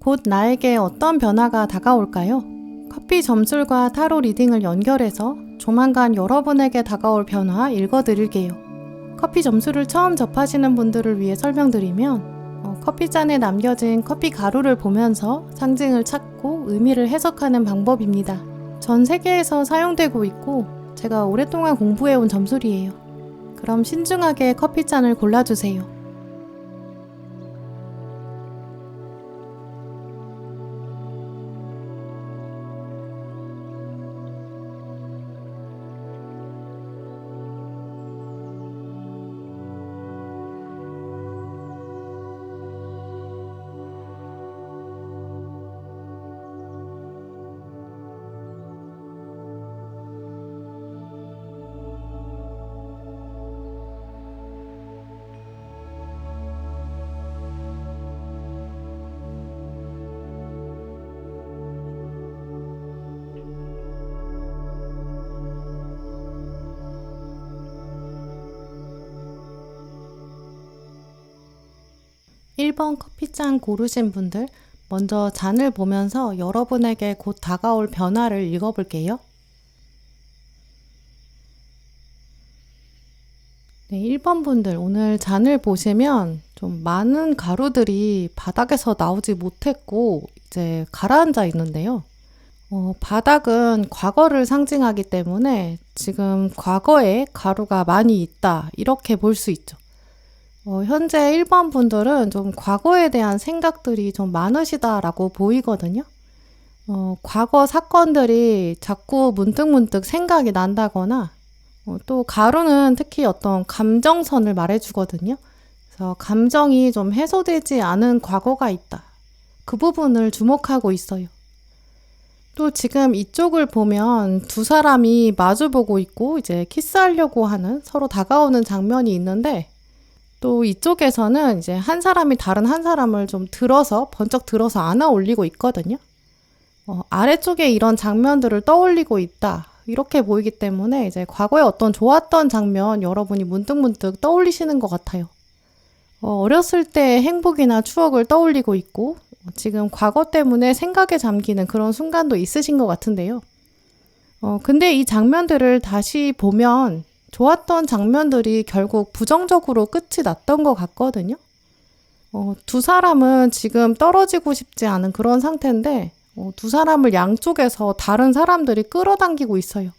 곧 나에게 어떤 변화가 다가올까요? 커피 점술과 타로 리딩을 연결해서 조만간 여러분에게 다가올 변화 읽어드릴게요. 커피 점술을 처음 접하시는 분들을 위해 설명드리면 커피잔에 남겨진 커피 가루를 보면서 상징을 찾고 의미를 해석하는 방법입니다. 전 세계에서 사용되고 있고 제가 오랫동안 공부해온 점술이에요. 그럼 신중하게 커피잔을 골라주세요. (1번) 커피잔 고르신 분들, 먼저 잔을 보면서 여러분에게 곧 다가올 변화를 읽어볼게요. 네, 1번 분들, 오늘 잔을 보시면 좀 많은 가루들이 바닥에서 나오지 못했고 이제 가라앉아 있는데요. 바닥은 과거를 상징하기 때문에 지금 과거에 가루가 많이 있다, 이렇게 볼 수 있죠. 현재 1번 분들은 좀 과거에 대한 생각들이 좀 많으시다라고 보이거든요. 과거 사건들이 자꾸 문득문득 생각이 난다거나 또 가루는 특히 어떤 감정선을 말해주거든요. 그래서 감정이 좀 해소되지 않은 과거가 있다. 그 부분을 주목하고 있어요. 또 지금 이쪽을 보면 두 사람이 마주보고 있고 이제 키스하려고 하는, 서로 다가오는 장면이 있는데, 또 이쪽에서는 이제 한 사람이 다른 한 사람을 좀 번쩍 들어서 안아 올리고 있거든요. 아래쪽에 이런 장면들을 떠올리고 있다, 이렇게 보이기 때문에 이제 과거에 어떤 좋았던 장면 여러분이 문득문득 떠올리시는 것 같아요. 어렸을 때의 행복이나 추억을 떠올리고 있고 지금 과거 때문에 생각에 잠기는 그런 순간도 있으신 것 같은데요. 근데 이 장면들을 다시 보면 좋았던 장면들이 결국 부정적으로 끝이 났던 것 같거든요. 두 사람은 지금 떨어지고 싶지 않은 그런 상태인데 두 사람을 양쪽에서 다른 사람들이 끌어당기고 있어요.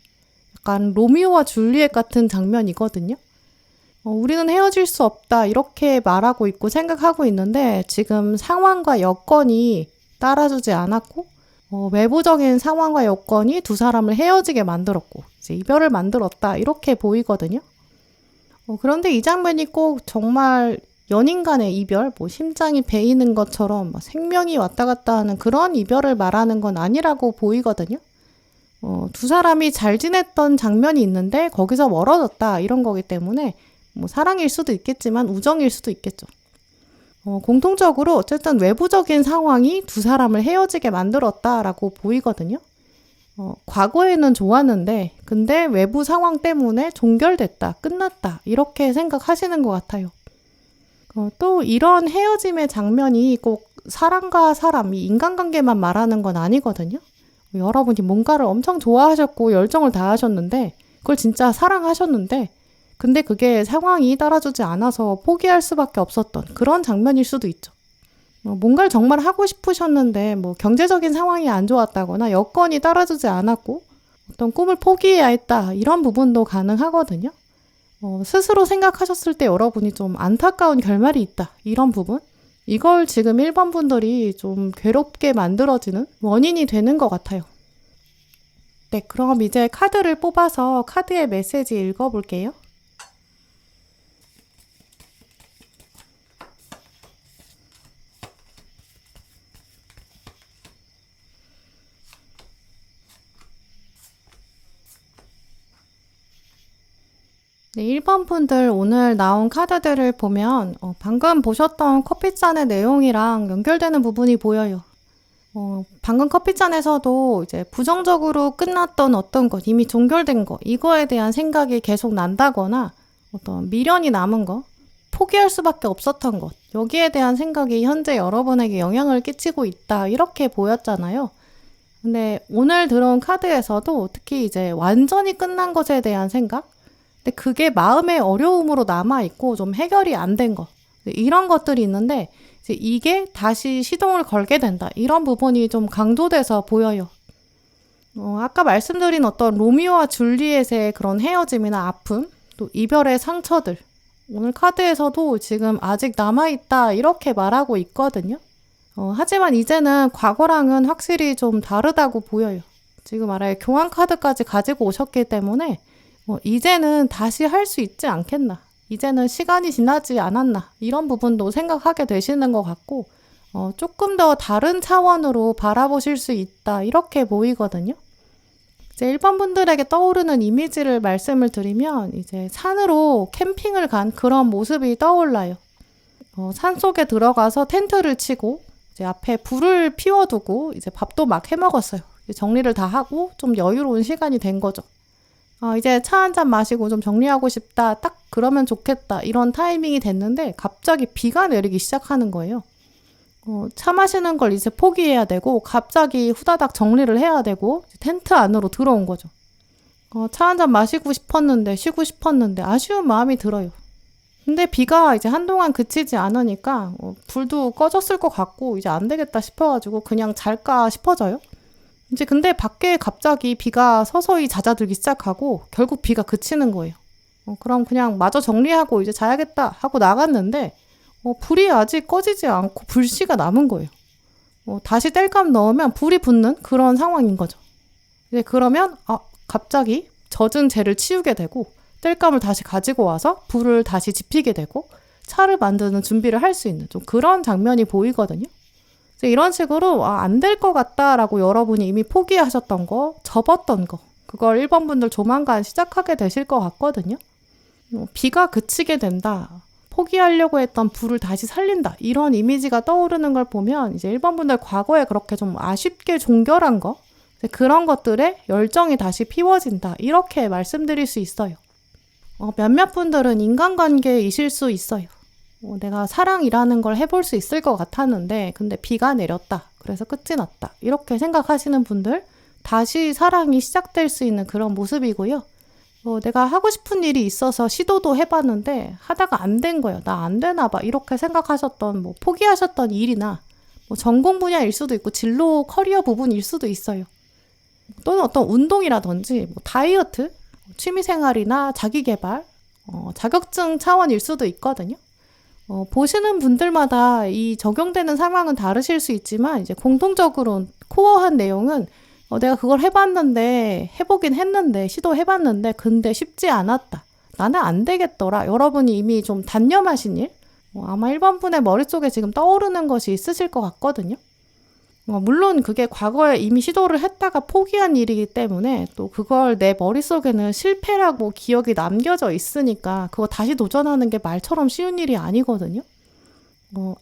약간 로미오와 줄리엣 같은 장면이거든요. 우리는 헤어질 수 없다, 이렇게 말하고 있고 생각하고 있는데 지금 상황과 여건이 따라주지 않았고 외부적인 상황과 여건이 두 사람을 헤어지게 만들었고 이제 이별을 만들었다, 이렇게 보이거든요. 그런데 이 장면이 꼭 정말 연인 간의 이별, 심장이 베이는 것처럼 생명이 왔다 갔다 하는 그런 이별을 말하는 건 아니라고 보이거든요. 두 사람이 잘 지냈던 장면이 있는데 거기서 멀어졌다, 이런 거기 때문에 사랑일 수도 있겠지만 우정일 수도 있겠죠. 공통적으로 어쨌든 외부적인 상황이 두 사람을 헤어지게 만들었다라고 보이거든요. 과거에는 좋았는데 근데 외부 상황 때문에 종결됐다, 끝났다, 이렇게 생각하시는 것 같아요. 또 이런 헤어짐의 장면이 꼭 사람과 사람, 이 인간관계만 말하는 건 아니거든요. 여러분이 뭔가를 엄청 좋아하셨고 열정을 다하셨는데 그걸 진짜 사랑하셨는데 근데 그게 상황이 따라주지 않아서 포기할 수밖에 없었던 그런 장면일 수도 있죠. 뭔가를 정말 하고 싶으셨는데 경제적인 상황이 안 좋았다거나 여건이 따라주지 않았고 어떤 꿈을 포기해야 했다, 이런 부분도 가능하거든요. 스스로 생각하셨을 때 여러분이 좀 안타까운 결말이 있다, 이런 부분, 이걸 지금 1번 분들이 좀 괴롭게 만들어지는 원인이 되는 것 같아요. 네, 그럼 이제 카드를 뽑아서 카드의 메시지 읽어볼게요. 네, 1번 분들 오늘 나온 카드들을 보면 방금 보셨던 커피잔의 내용이랑 연결되는 부분이 보여요. 방금 커피잔에서도 이제 부정적으로 끝났던 어떤 것, 이미 종결된 것, 이거에 대한 생각이 계속 난다거나 어떤 미련이 남은 거, 포기할 수밖에 없었던 것. 여기에 대한 생각이 현재 여러분에게 영향을 끼치고 있다. 이렇게 보였잖아요. 근데 오늘 들어온 카드에서도 특히 이제 완전히 끝난 것에 대한 생각? 근데 그게 마음의 어려움으로 남아있고 좀 해결이 안 된 것. 이런 것들이 있는데 이제 이게 다시 시동을 걸게 된다. 이런 부분이 좀 강조돼서 보여요. 아까 말씀드린 어떤 로미오와 줄리엣의 그런 헤어짐이나 아픔, 또 이별의 상처들. 오늘 카드에서도 지금 아직 남아있다. 이렇게 말하고 있거든요. 하지만 이제는 과거랑은 확실히 좀 다르다고 보여요. 지금 아래 교환 카드까지 가지고 오셨기 때문에 이제는 다시 할 수 있지 않겠나. 이제는 시간이 지나지 않았나. 이런 부분도 생각하게 되시는 것 같고 조금 더 다른 차원으로 바라보실 수 있다. 이렇게 보이거든요. 이제 1번 분들에게 떠오르는 이미지를 말씀을 드리면 이제 산으로 캠핑을 간 그런 모습이 떠올라요. 산속에 들어가서 텐트를 치고 이제 앞에 불을 피워두고 이제 밥도 막 해먹었어요. 정리를 다 하고 좀 여유로운 시간이 된 거죠. 이제 차 한 잔 마시고 좀 정리하고 싶다. 딱 그러면 좋겠다. 이런 타이밍이 됐는데 갑자기 비가 내리기 시작하는 거예요. 차 마시는 걸 이제 포기해야 되고 갑자기 후다닥 정리를 해야 되고 텐트 안으로 들어온 거죠. 차 한 잔 마시고 싶었는데 쉬고 싶었는데 아쉬운 마음이 들어요. 근데 비가 이제 한동안 그치지 않으니까 불도 꺼졌을 것 같고 이제 안 되겠다 싶어가지고 그냥 잘까 싶어져요. 이제 근데 밖에 갑자기 비가 서서히 잦아들기 시작하고 결국 비가 그치는 거예요. 그럼 그냥 마저 정리하고 이제 자야겠다 하고 나갔는데 불이 아직 꺼지지 않고 불씨가 남은 거예요. 다시 땔감 넣으면 불이 붙는 그런 상황인 거죠. 이제 그러면 갑자기 젖은 재를 치우게 되고 땔감을 다시 가지고 와서 불을 다시 지피게 되고 차를 만드는 준비를 할 수 있는 좀 그런 장면이 보이거든요. 이런 식으로 안 될 것 같다라고 여러분이 이미 포기하셨던 거, 접었던 거 그걸 1번 분들 조만간 시작하게 되실 것 같거든요. 비가 그치게 된다. 포기하려고 했던 불을 다시 살린다. 이런 이미지가 떠오르는 걸 보면 이제 1번 분들 과거에 그렇게 좀 아쉽게 종결한 거 그런 것들에 열정이 다시 피워진다. 이렇게 말씀드릴 수 있어요. 몇몇 분들은 인간관계이실 수 있어요. 내가 사랑이라는 걸 해볼 수 있을 것 같았는데 근데 비가 내렸다. 그래서 끝이 났다. 이렇게 생각하시는 분들 다시 사랑이 시작될 수 있는 그런 모습이고요. 내가 하고 싶은 일이 있어서 시도도 해봤는데 하다가 안 된 거예요. 나 안 되나 봐. 이렇게 생각하셨던 포기하셨던 일이나 전공 분야일 수도 있고 진로 커리어 부분일 수도 있어요. 또는 어떤 운동이라든지 다이어트, 취미생활이나 자기개발, 자격증 차원일 수도 있거든요. 보시는 분들마다 이 적용되는 상황은 다르실 수 있지만 이제 공통적으로 코어한 내용은 내가 그걸 해봤는데 해보긴 했는데 시도해봤는데 근데 쉽지 않았다. 나는 안 되겠더라. 여러분이 이미 좀 단념하신 일? 아마 1번 분의 머릿속에 지금 떠오르는 것이 있으실 것 같거든요. 물론 그게 과거에 이미 시도를 했다가 포기한 일이기 때문에 또 그걸 내 머릿속에는 실패라고 기억이 남겨져 있으니까 그거 다시 도전하는 게 말처럼 쉬운 일이 아니거든요.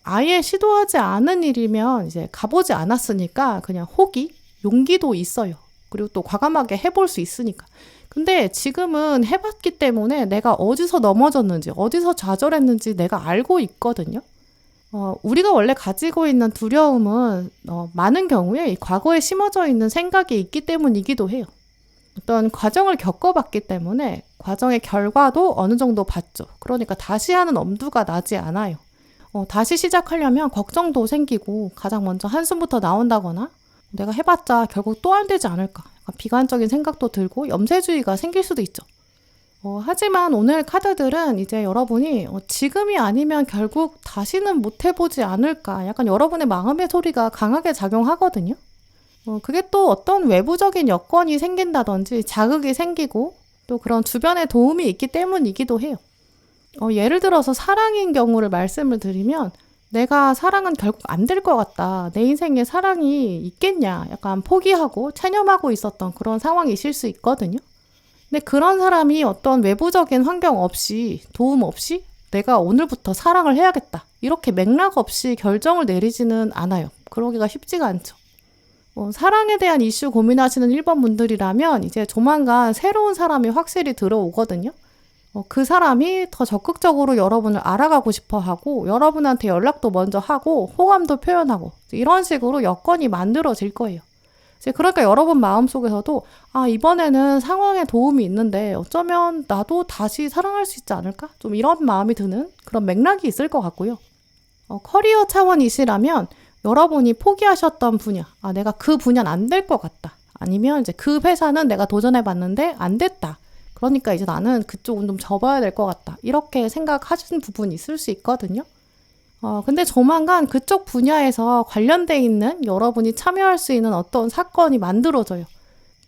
아예 시도하지 않은 일이면 이제 가보지 않았으니까 그냥 호기, 용기도 있어요. 그리고 또 과감하게 해볼 수 있으니까. 근데 지금은 해봤기 때문에 내가 어디서 넘어졌는지, 어디서 좌절했는지 내가 알고 있거든요. 우리가 원래 가지고 있는 두려움은 많은 경우에 과거에 심어져 있는 생각이 있기 때문이기도 해요. 어떤 과정을 겪어봤기 때문에 과정의 결과도 어느 정도 봤죠. 그러니까 다시 하는 엄두가 나지 않아요. 다시 시작하려면 걱정도 생기고 가장 먼저 한숨부터 나온다거나 내가 해봤자 결국 또 안 되지 않을까. 비관적인 생각도 들고 염세주의가 생길 수도 있죠. 하지만 오늘 카드들은 이제 여러분이 지금이 아니면 결국 다시는 못 해보지 않을까. 약간 여러분의 마음의 소리가 강하게 작용하거든요. 그게 또 어떤 외부적인 여건이 생긴다든지 자극이 생기고 또 그런 주변에 도움이 있기 때문이기도 해요. 예를 들어서 사랑인 경우를 말씀을 드리면 내가 사랑은 결국 안 될 것 같다. 내 인생에 사랑이 있겠냐. 약간 포기하고 체념하고 있었던 그런 상황이실 수 있거든요. 근데 그런 사람이 어떤 외부적인 환경 없이 도움 없이 내가 오늘부터 사랑을 해야겠다. 이렇게 맥락 없이 결정을 내리지는 않아요. 그러기가 쉽지가 않죠. 사랑에 대한 이슈 고민하시는 1번 분들이라면 이제 조만간 새로운 사람이 확실히 들어오거든요. 그 사람이 더 적극적으로 여러분을 알아가고 싶어 하고 여러분한테 연락도 먼저 하고 호감도 표현하고 이런 식으로 여건이 만들어질 거예요. 이제 그러니까 여러분 마음속에서도 이번에는 상황에 도움이 있는데 어쩌면 나도 다시 사랑할 수 있지 않을까? 좀 이런 마음이 드는 그런 맥락이 있을 것 같고요. 커리어 차원이시라면 여러분이 포기하셨던 분야, 내가 그 분야는 안 될 것 같다. 아니면 이제 그 회사는 내가 도전해봤는데 안 됐다. 그러니까 이제 나는 그쪽은 좀 접어야 될 것 같다. 이렇게 생각하시는 부분이 있을 수 있거든요. 근데 조만간 그쪽 분야에서 관련돼 있는 여러분이 참여할 수 있는 어떤 사건이 만들어져요.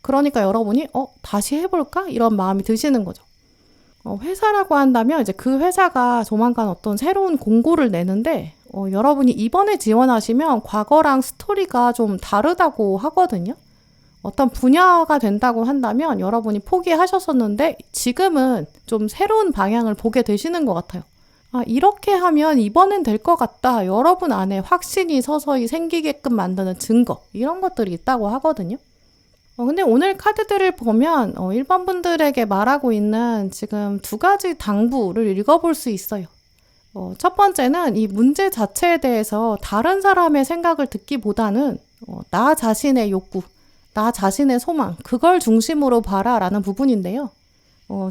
그러니까 여러분이 다시 해볼까? 이런 마음이 드시는 거죠. 회사라고 한다면 이제 그 회사가 조만간 어떤 새로운 공고를 내는데 여러분이 이번에 지원하시면 과거랑 스토리가 좀 다르다고 하거든요. 어떤 분야가 된다고 한다면 여러분이 포기하셨었는데 지금은 좀 새로운 방향을 보게 되시는 것 같아요. 이렇게 하면 이번엔 될 것 같다. 여러분 안에 확신이 서서히 생기게끔 만드는 증거 이런 것들이 있다고 하거든요. 근데 오늘 카드들을 보면 일반 분들에게 말하고 있는 지금 두 가지 당부를 읽어볼 수 있어요. 첫 번째는 이 문제 자체에 대해서 다른 사람의 생각을 듣기보다는 나 자신의 욕구, 나 자신의 소망, 그걸 중심으로 봐라라는 부분인데요.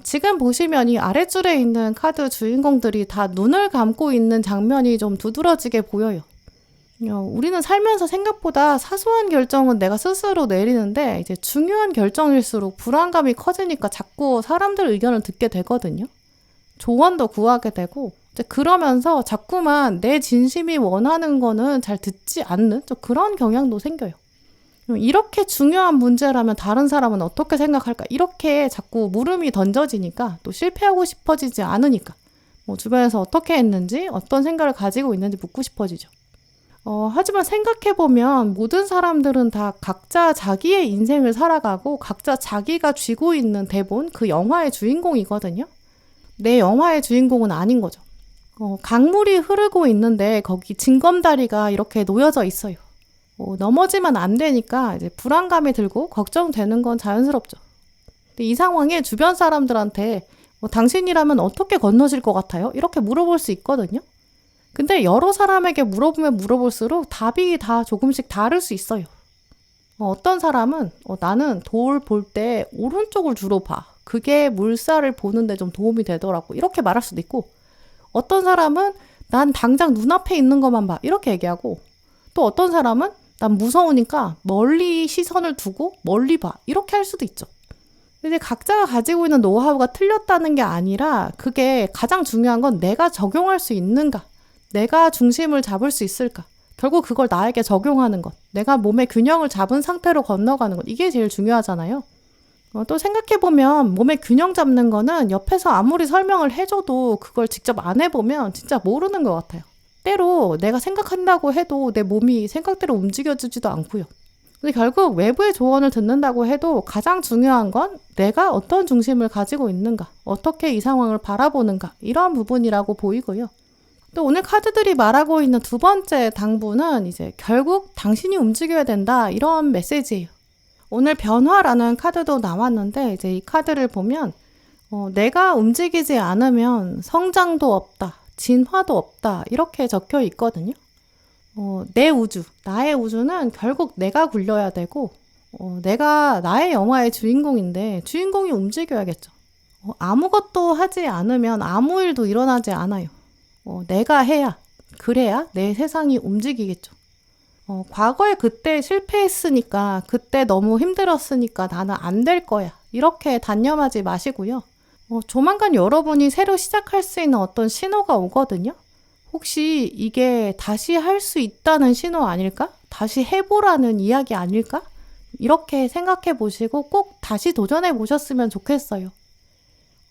지금 보시면 이 아랫줄에 있는 카드 주인공들이 다 눈을 감고 있는 장면이 좀 두드러지게 보여요. 우리는 살면서 생각보다 사소한 결정은 내가 스스로 내리는데 이제 중요한 결정일수록 불안감이 커지니까 자꾸 사람들 의견을 듣게 되거든요. 조언도 구하게 되고 이제 그러면서 자꾸만 내 진심이 원하는 거는 잘 듣지 않는 좀 그런 경향도 생겨요. 이렇게 중요한 문제라면 다른 사람은 어떻게 생각할까? 이렇게 자꾸 물음이 던져지니까 또 실패하고 싶어지지 않으니까 주변에서 어떻게 했는지 어떤 생각을 가지고 있는지 묻고 싶어지죠. 하지만 생각해보면 모든 사람들은 다 각자 자기의 인생을 살아가고 각자 자기가 쥐고 있는 대본, 그 영화의 주인공이거든요. 내 영화의 주인공은 아닌 거죠. 강물이 흐르고 있는데 거기 징검다리가 이렇게 놓여져 있어요. 넘어지면 안 되니까 이제 불안감이 들고 걱정되는 건 자연스럽죠. 근데 이 상황에 주변 사람들한테 당신이라면 어떻게 건너실 것 같아요? 이렇게 물어볼 수 있거든요. 근데 여러 사람에게 물어보면 물어볼수록 답이 다 조금씩 다를 수 있어요. 어떤 사람은 나는 돌 볼 때 오른쪽을 주로 봐. 그게 물살을 보는데 좀 도움이 되더라고. 이렇게 말할 수도 있고 어떤 사람은 난 당장 눈앞에 있는 것만 봐. 이렇게 얘기하고 또 어떤 사람은 난 무서우니까 멀리 시선을 두고 멀리 봐. 이렇게 할 수도 있죠. 근데 각자가 가지고 있는 노하우가 틀렸다는 게 아니라 그게 가장 중요한 건 내가 적용할 수 있는가. 내가 중심을 잡을 수 있을까? 결국 그걸 나에게 적용하는 것. 내가 몸의 균형을 잡은 상태로 건너가는 것. 이게 제일 중요하잖아요. 또 생각해보면 몸의 균형 잡는 거는 옆에서 아무리 설명을 해줘도 그걸 직접 안 해보면 진짜 모르는 것 같아요. 때로 내가 생각한다고 해도 내 몸이 생각대로 움직여지지도 않고요. 근데 결국 외부의 조언을 듣는다고 해도 가장 중요한 건 내가 어떤 중심을 가지고 있는가, 어떻게 이 상황을 바라보는가 이러한 부분이라고 보이고요. 또 오늘 카드들이 말하고 있는 두 번째 당부는 이제 결국 당신이 움직여야 된다 이런 메시지예요. 오늘 변화라는 카드도 나왔는데 이제 이 카드를 보면 내가 움직이지 않으면 성장도 없다, 진화도 없다 이렇게 적혀 있거든요. 내 우주, 나의 우주는 결국 내가 굴려야 되고 내가 나의 영화의 주인공인데 주인공이 움직여야겠죠. 아무것도 하지 않으면 아무 일도 일어나지 않아요. 내가 해야, 그래야 내 세상이 움직이겠죠. 과거에 그때 실패했으니까, 그때 너무 힘들었으니까 나는 안 될 거야. 이렇게 단념하지 마시고요. 조만간 여러분이 새로 시작할 수 있는 어떤 신호가 오거든요. 혹시 이게 다시 할 수 있다는 신호 아닐까? 다시 해보라는 이야기 아닐까? 이렇게 생각해 보시고 꼭 다시 도전해 보셨으면 좋겠어요.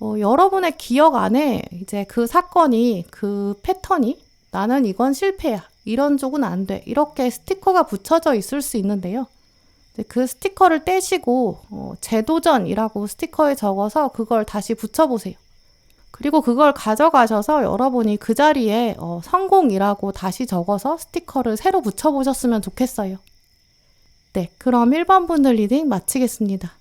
여러분의 기억 안에 이제 그 사건이, 그 패턴이 나는 이건 실패야. 이런 쪽은 안 돼. 이렇게 스티커가 붙여져 있을 수 있는데요. 그 스티커를 떼시고 재도전이라고 스티커에 적어서 그걸 다시 붙여보세요. 그리고 그걸 가져가셔서 여러분이 그 자리에 성공이라고 다시 적어서 스티커를 새로 붙여보셨으면 좋겠어요. 네, 그럼 1번 분들 리딩 마치겠습니다.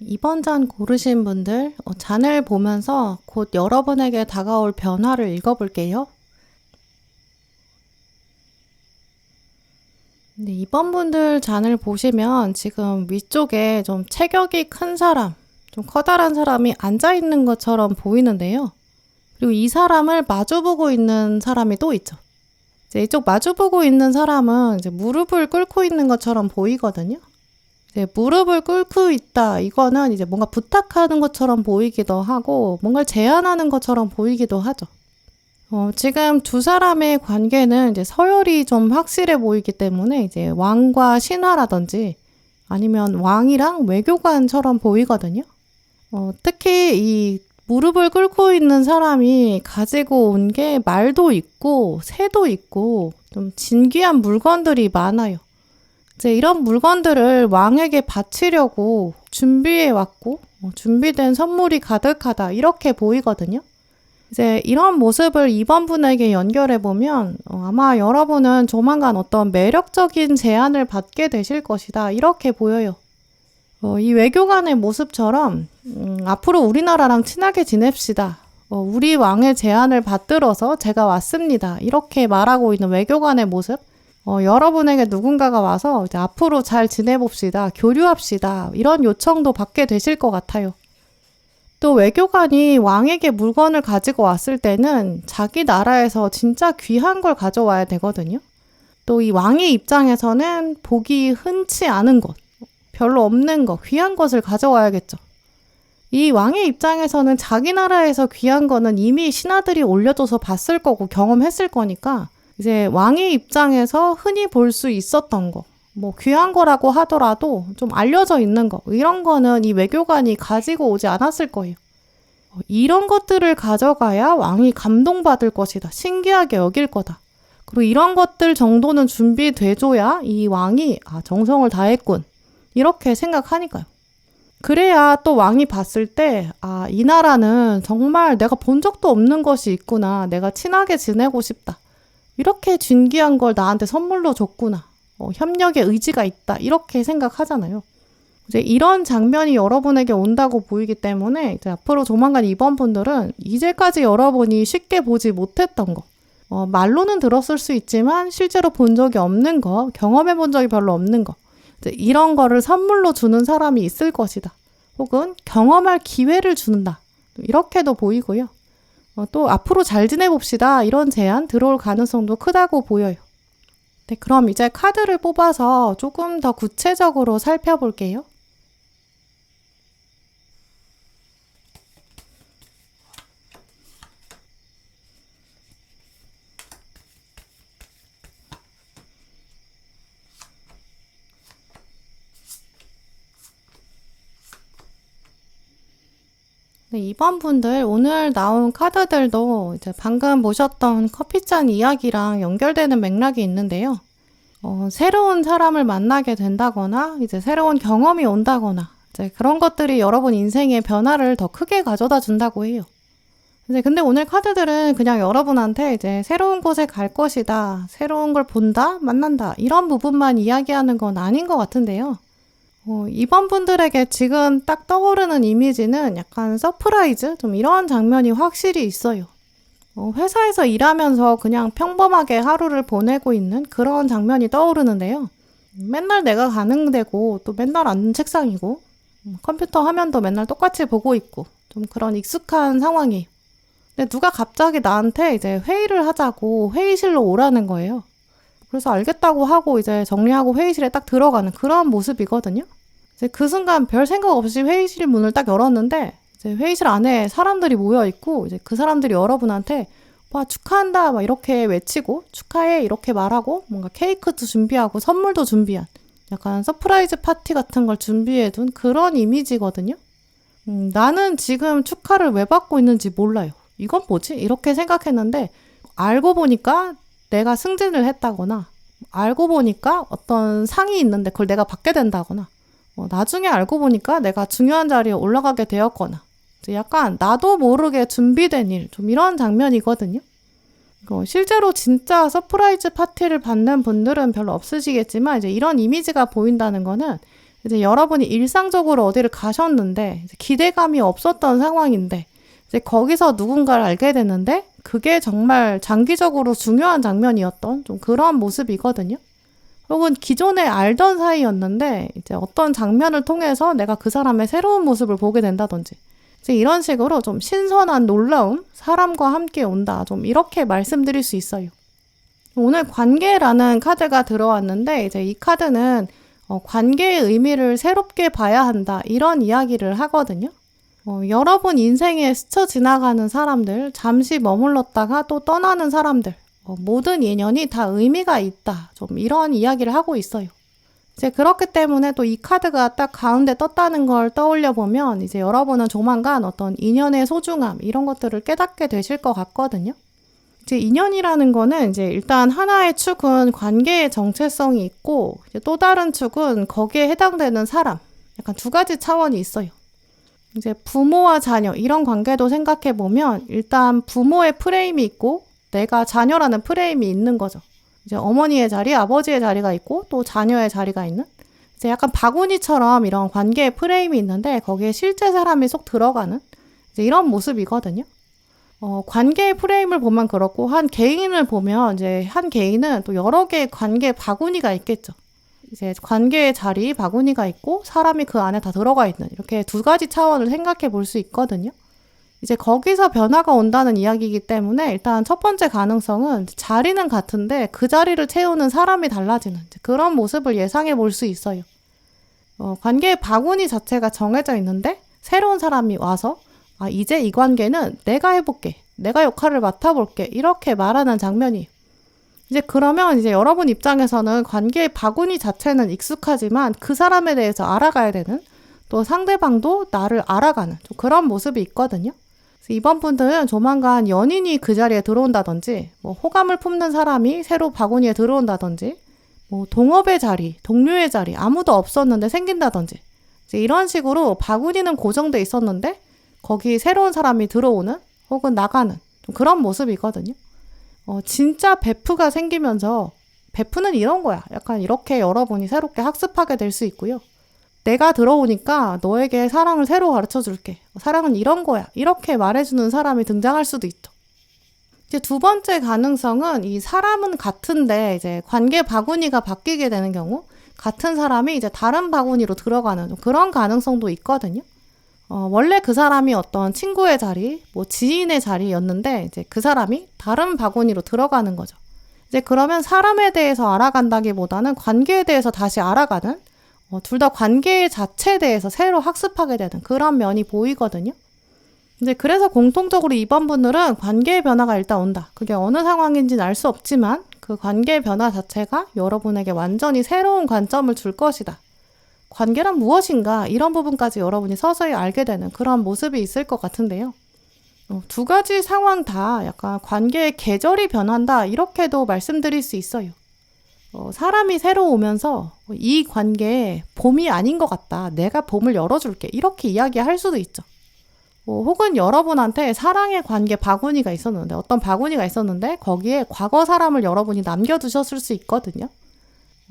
이번 잔 고르신 분들, 잔을 보면서 곧 여러분에게 다가올 변화를 읽어볼게요. 네, 이번 분들 잔을 보시면 지금 위쪽에 좀 체격이 큰 사람, 좀 커다란 사람이 앉아있는 것처럼 보이는데요. 그리고 이 사람을 마주보고 있는 사람이 또 있죠. 이제 이쪽 마주보고 있는 사람은 이제 무릎을 꿇고 있는 것처럼 보이거든요. 이제 무릎을 꿇고 있다. 이거는 이제 뭔가 부탁하는 것처럼 보이기도 하고, 뭔가를 제안하는 것처럼 보이기도 하죠. 지금 두 사람의 관계는 이제 서열이 좀 확실해 보이기 때문에 이제 왕과 신하라든지 아니면 왕이랑 외교관처럼 보이거든요. 특히 이 무릎을 꿇고 있는 사람이 가지고 온 게 말도 있고 새도 있고 좀 진귀한 물건들이 많아요. 이제 이런 물건들을 왕에게 바치려고 준비해 왔고 준비된 선물이 가득하다 이렇게 보이거든요. 이제 이런 모습을 이번 분에게 연결해 보면 아마 여러분은 조만간 어떤 매력적인 제안을 받게 되실 것이다 이렇게 보여요. 이 외교관의 모습처럼 앞으로 우리나라랑 친하게 지냅시다. 우리 왕의 제안을 받들어서 제가 왔습니다. 이렇게 말하고 있는 외교관의 모습. 여러분에게 누군가가 와서 이제 앞으로 잘 지내봅시다. 교류합시다. 이런 요청도 받게 되실 것 같아요. 또 외교관이 왕에게 물건을 가지고 왔을 때는 자기 나라에서 진짜 귀한 걸 가져와야 되거든요. 또 이 왕의 입장에서는 보기 흔치 않은 것, 별로 없는 것, 귀한 것을 가져와야겠죠. 이 왕의 입장에서는 자기 나라에서 귀한 거는 이미 신하들이 올려줘서 봤을 거고 경험했을 거니까 이제 왕의 입장에서 흔히 볼 수 있었던 거, 뭐 귀한 거라고 하더라도 좀 알려져 있는 거, 이런 거는 이 외교관이 가지고 오지 않았을 거예요. 이런 것들을 가져가야 왕이 감동받을 것이다. 신기하게 여길 거다. 그리고 이런 것들 정도는 준비돼줘야 이 왕이 정성을 다했군. 이렇게 생각하니까요. 그래야 또 왕이 봤을 때 이 나라는 정말 내가 본 적도 없는 것이 있구나. 내가 친하게 지내고 싶다. 이렇게 진귀한 걸 나한테 선물로 줬구나. 협력의 의지가 있다. 이렇게 생각하잖아요. 이제 이런 장면이 여러분에게 온다고 보이기 때문에 이제 앞으로 조만간 이번 분들은 이제까지 여러분이 쉽게 보지 못했던 거, 말로는 들었을 수 있지만 실제로 본 적이 없는 거, 경험해 본 적이 별로 없는 거, 이제 이런 거를 선물로 주는 사람이 있을 것이다. 혹은 경험할 기회를 준다. 이렇게도 보이고요. 또 앞으로 잘 지내봅시다. 이런 제안 들어올 가능성도 크다고 보여요. 네, 그럼 이제 카드를 뽑아서 조금 더 구체적으로 살펴볼게요. 네, 이번 분들 오늘 나온 카드들도 이제 방금 보셨던 커피잔 이야기랑 연결되는 맥락이 있는데요. 새로운 사람을 만나게 된다거나 이제 새로운 경험이 온다거나 이제 그런 것들이 여러분 인생의 변화를 더 크게 가져다 준다고 해요. 근데 오늘 카드들은 그냥 여러분한테 이제 새로운 곳에 갈 것이다, 새로운 걸 본다, 만난다 이런 부분만 이야기하는 건 아닌 것 같은데요. 이번 분들에게 지금 딱 떠오르는 이미지는 약간 서프라이즈? 좀 이런 장면이 확실히 있어요. 회사에서 일하면서 그냥 평범하게 하루를 보내고 있는 그런 장면이 떠오르는데요. 맨날 내가 가는 데고 또 맨날 앉는 책상이고 컴퓨터 화면도 맨날 똑같이 보고 있고 좀 그런 익숙한 상황이에요. 근데 누가 갑자기 나한테 이제 회의를 하자고 회의실로 오라는 거예요. 그래서 알겠다고 하고 이제 정리하고 회의실에 딱 들어가는 그런 모습이거든요. 이제 그 순간 별 생각 없이 회의실 문을 딱 열었는데 이제 회의실 안에 사람들이 모여 있고 이제 그 사람들이 여러분한테 와 축하한다 막 이렇게 외치고 축하해 이렇게 말하고 뭔가 케이크도 준비하고 선물도 준비한 약간 서프라이즈 파티 같은 걸 준비해둔 그런 이미지거든요. 나는 지금 축하를 왜 받고 있는지 몰라요. 이건 뭐지? 이렇게 생각했는데 알고 보니까 내가 승진을 했다거나 알고 보니까 어떤 상이 있는데 그걸 내가 받게 된다거나 나중에 알고 보니까 내가 중요한 자리에 올라가게 되었거나 약간 나도 모르게 준비된 일, 좀 이런 장면이거든요. 실제로 진짜 서프라이즈 파티를 받는 분들은 별로 없으시겠지만 이제 이런 이미지가 보인다는 거는 이제 여러분이 일상적으로 어디를 가셨는데 이제 기대감이 없었던 상황인데 이제 거기서 누군가를 알게 됐는데 그게 정말 장기적으로 중요한 장면이었던 좀 그런 모습이거든요. 혹은 기존에 알던 사이였는데 이제 어떤 장면을 통해서 내가 그 사람의 새로운 모습을 보게 된다든지 이제 이런 식으로 좀 신선한 놀라움, 사람과 함께 온다. 좀 이렇게 말씀드릴 수 있어요. 오늘 관계라는 카드가 들어왔는데 이제 이 카드는 관계의 의미를 새롭게 봐야 한다. 이런 이야기를 하거든요. 여러분 인생에 스쳐 지나가는 사람들, 잠시 머물렀다가 또 떠나는 사람들, 모든 인연이 다 의미가 있다. 좀 이런 이야기를 하고 있어요. 이제 그렇기 때문에 또 이 카드가 딱 가운데 떴다는 걸 떠올려 보면 이제 여러분은 조만간 어떤 인연의 소중함 이런 것들을 깨닫게 되실 것 같거든요. 이제 인연이라는 거는 이제 일단 하나의 축은 관계의 정체성이 있고 이제 또 다른 축은 거기에 해당되는 사람, 약간 두 가지 차원이 있어요. 이제 부모와 자녀 이런 관계도 생각해 보면 일단 부모의 프레임이 있고 내가 자녀라는 프레임이 있는 거죠. 이제 어머니의 자리, 아버지의 자리가 있고 또 자녀의 자리가 있는 이제 약간 바구니처럼 이런 관계의 프레임이 있는데 거기에 실제 사람이 쏙 들어가는 이제 이런 모습이거든요. 관계의 프레임을 보면 그렇고 한 개인을 보면 이제 한 개인은 또 여러 개의 관계 바구니가 있겠죠. 이제 관계의 자리 바구니가 있고 사람이 그 안에 다 들어가 있는 이렇게 두 가지 차원을 생각해 볼 수 있거든요. 이제 거기서 변화가 온다는 이야기이기 때문에 일단 첫 번째 가능성은 자리는 같은데 그 자리를 채우는 사람이 달라지는 그런 모습을 예상해 볼 수 있어요. 관계의 바구니 자체가 정해져 있는데 새로운 사람이 와서 이제 이 관계는 내가 해볼게. 내가 역할을 맡아볼게. 이렇게 말하는 장면이에요. 이제 그러면 이제 여러분 입장에서는 관계의 바구니 자체는 익숙하지만 그 사람에 대해서 알아가야 되는 또 상대방도 나를 알아가는 좀 그런 모습이 있거든요. 그래서 이번 분들은 조만간 연인이 그 자리에 들어온다든지 뭐 호감을 품는 사람이 새로 바구니에 들어온다든지 뭐 동업의 자리, 동료의 자리 아무도 없었는데 생긴다든지 이제 이런 식으로 바구니는 고정돼 있었는데 거기 새로운 사람이 들어오는 혹은 나가는 좀 그런 모습이거든요. 진짜 베프가 생기면서 베프는 이런 거야. 약간 이렇게 여러분이 새롭게 학습하게 될 수 있고요. 내가 들어오니까 너에게 사랑을 새로 가르쳐 줄게. 사랑은 이런 거야. 이렇게 말해주는 사람이 등장할 수도 있죠. 이제 두 번째 가능성은 이 사람은 같은데 이제 관계 바구니가 바뀌게 되는 경우 같은 사람이 이제 다른 바구니로 들어가는 그런 가능성도 있거든요. 원래 그 사람이 어떤 친구의 자리, 뭐 지인의 자리였는데 이제 그 사람이 다른 바구니로 들어가는 거죠. 이제 그러면 사람에 대해서 알아간다기보다는 관계에 대해서 다시 알아가는 둘 다 관계 자체에 대해서 새로 학습하게 되는 그런 면이 보이거든요. 이제 그래서 공통적으로 이번 분들은 관계의 변화가 일단 온다. 그게 어느 상황인지는 알 수 없지만 그 관계의 변화 자체가 여러분에게 완전히 새로운 관점을 줄 것이다. 관계란 무엇인가 이런 부분까지 여러분이 서서히 알게 되는 그런 모습이 있을 것 같은데요. 두 가지 상황 다 약간 관계의 계절이 변한다 이렇게도 말씀드릴 수 있어요. 사람이 새로 오면서 이 관계에 봄이 아닌 것 같다. 내가 봄을 열어줄게. 이렇게 이야기할 수도 있죠. 혹은 여러분한테 사랑의 관계 바구니가 있었는데 어떤 바구니가 있었는데 거기에 과거 사람을 여러분이 남겨두셨을 수 있거든요.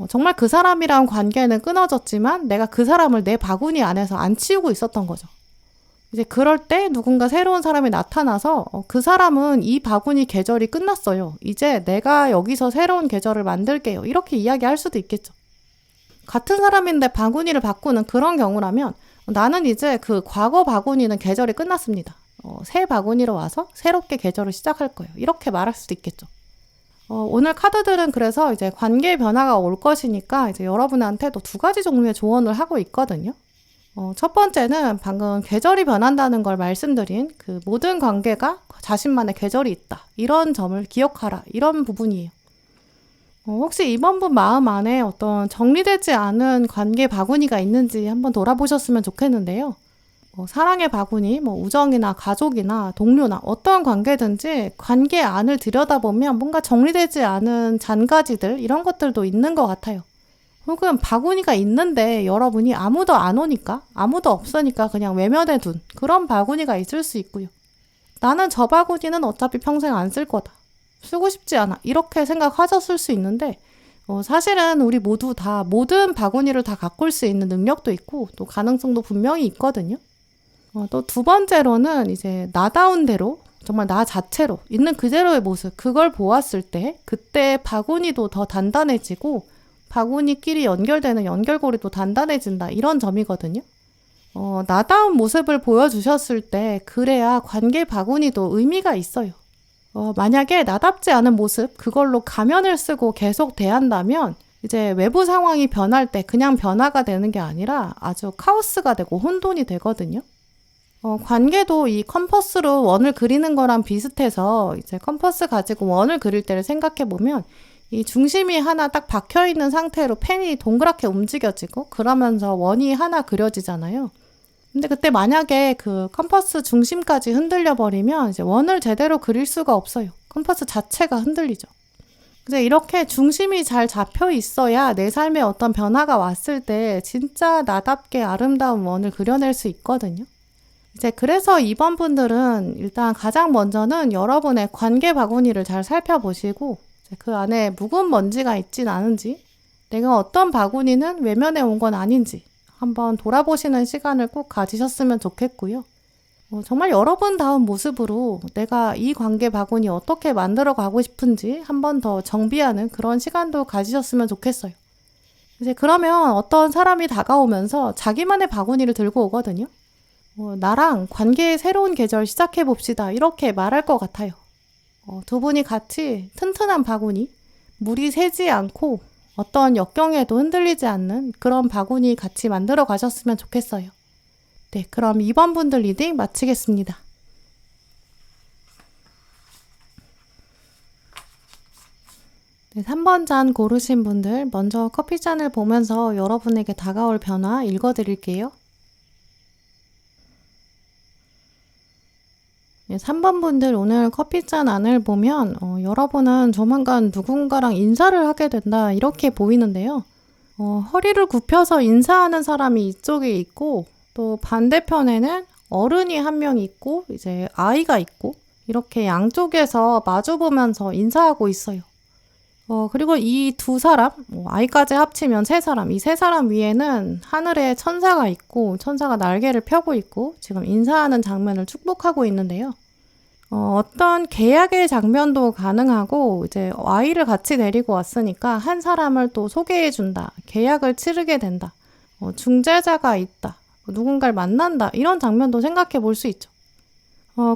정말 그 사람이랑 관계는 끊어졌지만 내가 그 사람을 내 바구니 안에서 안 치우고 있었던 거죠. 이제 그럴 때 누군가 새로운 사람이 나타나서 그 사람은 이 바구니 계절이 끝났어요. 이제 내가 여기서 새로운 계절을 만들게요. 이렇게 이야기할 수도 있겠죠. 같은 사람인데 바구니를 바꾸는 그런 경우라면 나는 이제 그 과거 바구니는 계절이 끝났습니다. 새 바구니로 와서 새롭게 계절을 시작할 거예요. 이렇게 말할 수도 있겠죠. 오늘 카드들은 그래서 이제 관계의 변화가 올 것이니까 이제 여러분한테도 두 가지 종류의 조언을 하고 있거든요. 첫 번째는 방금 계절이 변한다는 걸 말씀드린 그 모든 관계가 자신만의 계절이 있다. 이런 점을 기억하라. 이런 부분이에요. 혹시 이번 분 마음 안에 어떤 정리되지 않은 관계 바구니가 있는지 한번 돌아보셨으면 좋겠는데요. 사랑의 바구니, 우정이나 가족이나 동료나 어떤 관계든지 관계 안을 들여다보면 뭔가 정리되지 않은 잔가지들 이런 것들도 있는 것 같아요. 혹은 바구니가 있는데 여러분이 아무도 안 오니까 아무도 없으니까 그냥 외면해 둔 그런 바구니가 있을 수 있고요. 나는 저 바구니는 어차피 평생 안 쓸 거다. 쓰고 싶지 않아. 이렇게 생각하셨을 수 있는데 사실은 우리 모두 다 모든 바구니를 다 가꿀 수 있는 능력도 있고 또 가능성도 분명히 있거든요. 또 두 번째로는 이제 나다운 대로 정말 나 자체로 있는 그대로의 모습 그걸 보았을 때 그때 바구니도 더 단단해지고 바구니끼리 연결되는 연결고리도 단단해진다 이런 점이거든요. 나다운 모습을 보여주셨을 때 그래야 관계 바구니도 의미가 있어요. 만약에 나답지 않은 모습 그걸로 가면을 쓰고 계속 대한다면 이제 외부 상황이 변할 때 그냥 변화가 되는 게 아니라 아주 카오스가 되고 혼돈이 되거든요. 관계도 이 컴퍼스로 원을 그리는 거랑 비슷해서 이제 컴퍼스 가지고 원을 그릴 때를 생각해 보면 이 중심이 하나 딱 박혀 있는 상태로 펜이 동그랗게 움직여지고 그러면서 원이 하나 그려지잖아요. 근데 그때 만약에 그 컴퍼스 중심까지 흔들려 버리면 이제 원을 제대로 그릴 수가 없어요. 컴퍼스 자체가 흔들리죠. 이제 이렇게 중심이 잘 잡혀 있어야 내 삶에 어떤 변화가 왔을 때 진짜 나답게 아름다운 원을 그려낼 수 있거든요. 이제 그래서 이번 분들은 일단 가장 먼저는 여러분의 관계 바구니를 잘 살펴보시고 그 안에 묵은 먼지가 있진 않은지 내가 어떤 바구니는 외면해 온 건 아닌지 한번 돌아보시는 시간을 꼭 가지셨으면 좋겠고요. 정말 여러분다운 모습으로 내가 이 관계 바구니 어떻게 만들어 가고 싶은지 한번 더 정비하는 그런 시간도 가지셨으면 좋겠어요. 이제 그러면 어떤 사람이 다가오면서 자기만의 바구니를 들고 오거든요. 나랑 관계의 새로운 계절 시작해 봅시다. 이렇게 말할 것 같아요. 두 분이 같이 튼튼한 바구니, 물이 새지 않고 어떤 역경에도 흔들리지 않는 그런 바구니 같이 만들어 가셨으면 좋겠어요. 네, 그럼 2번 분들 리딩 마치겠습니다. 네, 3번 잔 고르신 분들 먼저 커피잔을 보면서 여러분에게 다가올 변화 읽어드릴게요. 3번 분들 오늘 커피잔 안을 보면 여러분은 조만간 누군가랑 인사를 하게 된다 이렇게 보이는데요. 허리를 굽혀서 인사하는 사람이 이쪽에 있고 또 반대편에는 어른이 한 명 있고 이제 아이가 있고 이렇게 양쪽에서 마주보면서 인사하고 있어요. 그리고 이 두 사람, 아이까지 합치면 세 사람, 이 세 사람 위에는 하늘에 천사가 있고 천사가 날개를 펴고 있고 지금 인사하는 장면을 축복하고 있는데요. 어떤 계약의 장면도 가능하고 이제 아이를 같이 데리고 왔으니까 한 사람을 또 소개해준다. 계약을 치르게 된다. 중재자가 있다. 누군가를 만난다. 이런 장면도 생각해 볼 수 있죠.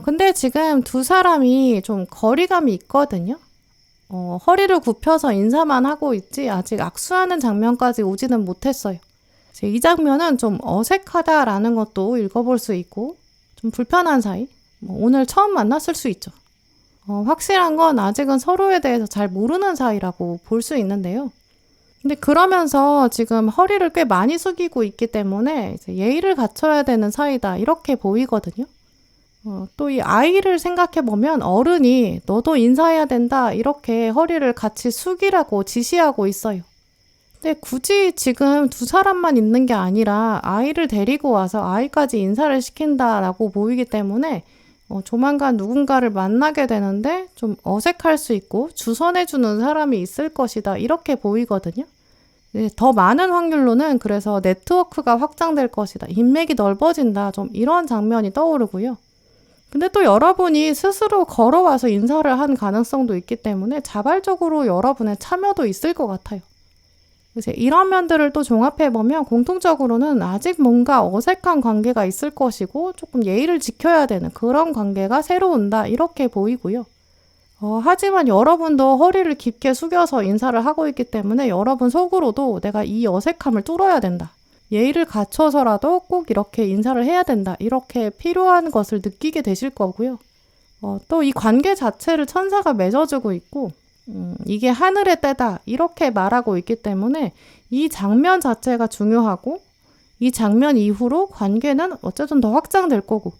근데 지금 두 사람이 좀 거리감이 있거든요. 허리를 굽혀서 인사만 하고 있지 아직 악수하는 장면까지 오지는 못했어요. 이 장면은 좀 어색하다라는 것도 읽어볼 수 있고 좀 불편한 사이, 오늘 처음 만났을 수 있죠. 확실한 건 아직은 서로에 대해서 잘 모르는 사이라고 볼 수 있는데요. 근데 그러면서 지금 허리를 꽤 많이 숙이고 있기 때문에 이제 예의를 갖춰야 되는 사이다 이렇게 보이거든요. 또 이 아이를 생각해보면 어른이 너도 인사해야 된다 이렇게 허리를 같이 숙이라고 지시하고 있어요. 근데 굳이 지금 두 사람만 있는 게 아니라 아이를 데리고 와서 아이까지 인사를 시킨다라고 보이기 때문에 조만간 누군가를 만나게 되는데 좀 어색할 수 있고 주선해주는 사람이 있을 것이다 이렇게 보이거든요. 더 많은 확률로는 그래서 네트워크가 확장될 것이다. 인맥이 넓어진다. 좀 이런 장면이 떠오르고요. 근데 또 여러분이 스스로 걸어와서 인사를 한 가능성도 있기 때문에 자발적으로 여러분의 참여도 있을 것 같아요. 이제 이런 면들을 또 종합해보면 공통적으로는 아직 뭔가 어색한 관계가 있을 것이고 조금 예의를 지켜야 되는 그런 관계가 새로 온다 이렇게 보이고요. 하지만 여러분도 허리를 깊게 숙여서 인사를 하고 있기 때문에 여러분 속으로도 내가 이 어색함을 뚫어야 된다. 예의를 갖춰서라도 꼭 이렇게 인사를 해야 된다. 이렇게 필요한 것을 느끼게 되실 거고요. 또 이 관계 자체를 천사가 맺어주고 있고 이게 하늘의 때다. 이렇게 말하고 있기 때문에 이 장면 자체가 중요하고 이 장면 이후로 관계는 어쨌든 더 확장될 거고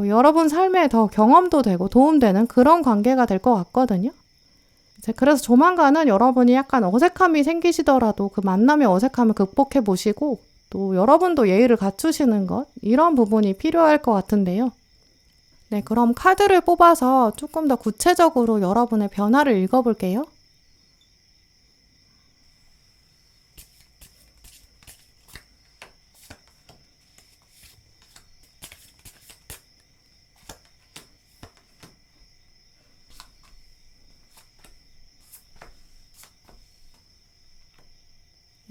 여러분 삶에 더 경험도 되고 도움되는 그런 관계가 될 것 같거든요. 이제 그래서 조만간은 여러분이 약간 어색함이 생기시더라도 그 만남의 어색함을 극복해 보시고 또 여러분도 예의를 갖추시는 것 이런 부분이 필요할 것 같은데요. 네, 그럼 카드를 뽑아서 조금 더 구체적으로 여러분의 변화를 읽어볼게요.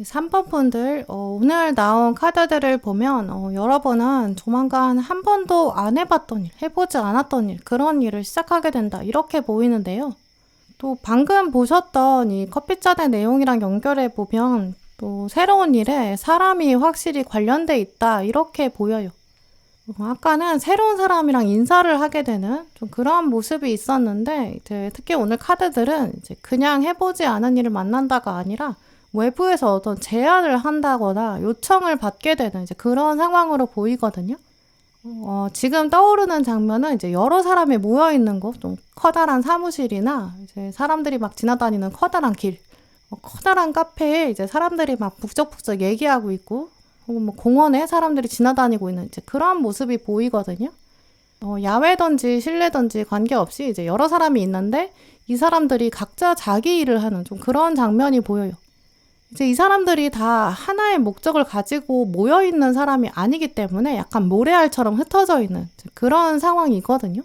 3번 분들, 오늘 나온 카드들을 보면, 여러분은 조만간 한 번도 안 해봤던 일, 해보지 않았던 일, 그런 일을 시작하게 된다. 이렇게 보이는데요. 또 방금 보셨던 이 커피잔의 내용이랑 연결해 보면 또 새로운 일에 사람이 확실히 관련돼 있다. 이렇게 보여요. 아까는 새로운 사람이랑 인사를 하게 되는 좀 그런 모습이 있었는데, 이제 특히 오늘 카드들은 이제 그냥 해보지 않은 일을 만난다가 아니라 외부에서 어떤 제안을 한다거나 요청을 받게 되는 이제 그런 상황으로 보이거든요. 지금 떠오르는 장면은 이제 여러 사람이 모여 있는 곳, 좀 커다란 사무실이나 이제 사람들이 막 지나다니는 커다란 길, 커다란 카페에 이제 사람들이 막 북적북적 얘기하고 있고, 혹은 뭐 공원에 사람들이 지나다니고 있는 이제 그런 모습이 보이거든요. 야외든지 실내든지 관계없이 이제 여러 사람이 있는데 이 사람들이 각자 자기 일을 하는 좀 그런 장면이 보여요. 이제 이 사람들이 다 하나의 목적을 가지고 모여 있는 사람이 아니기 때문에 약간 모래알처럼 흩어져 있는 그런 상황이거든요.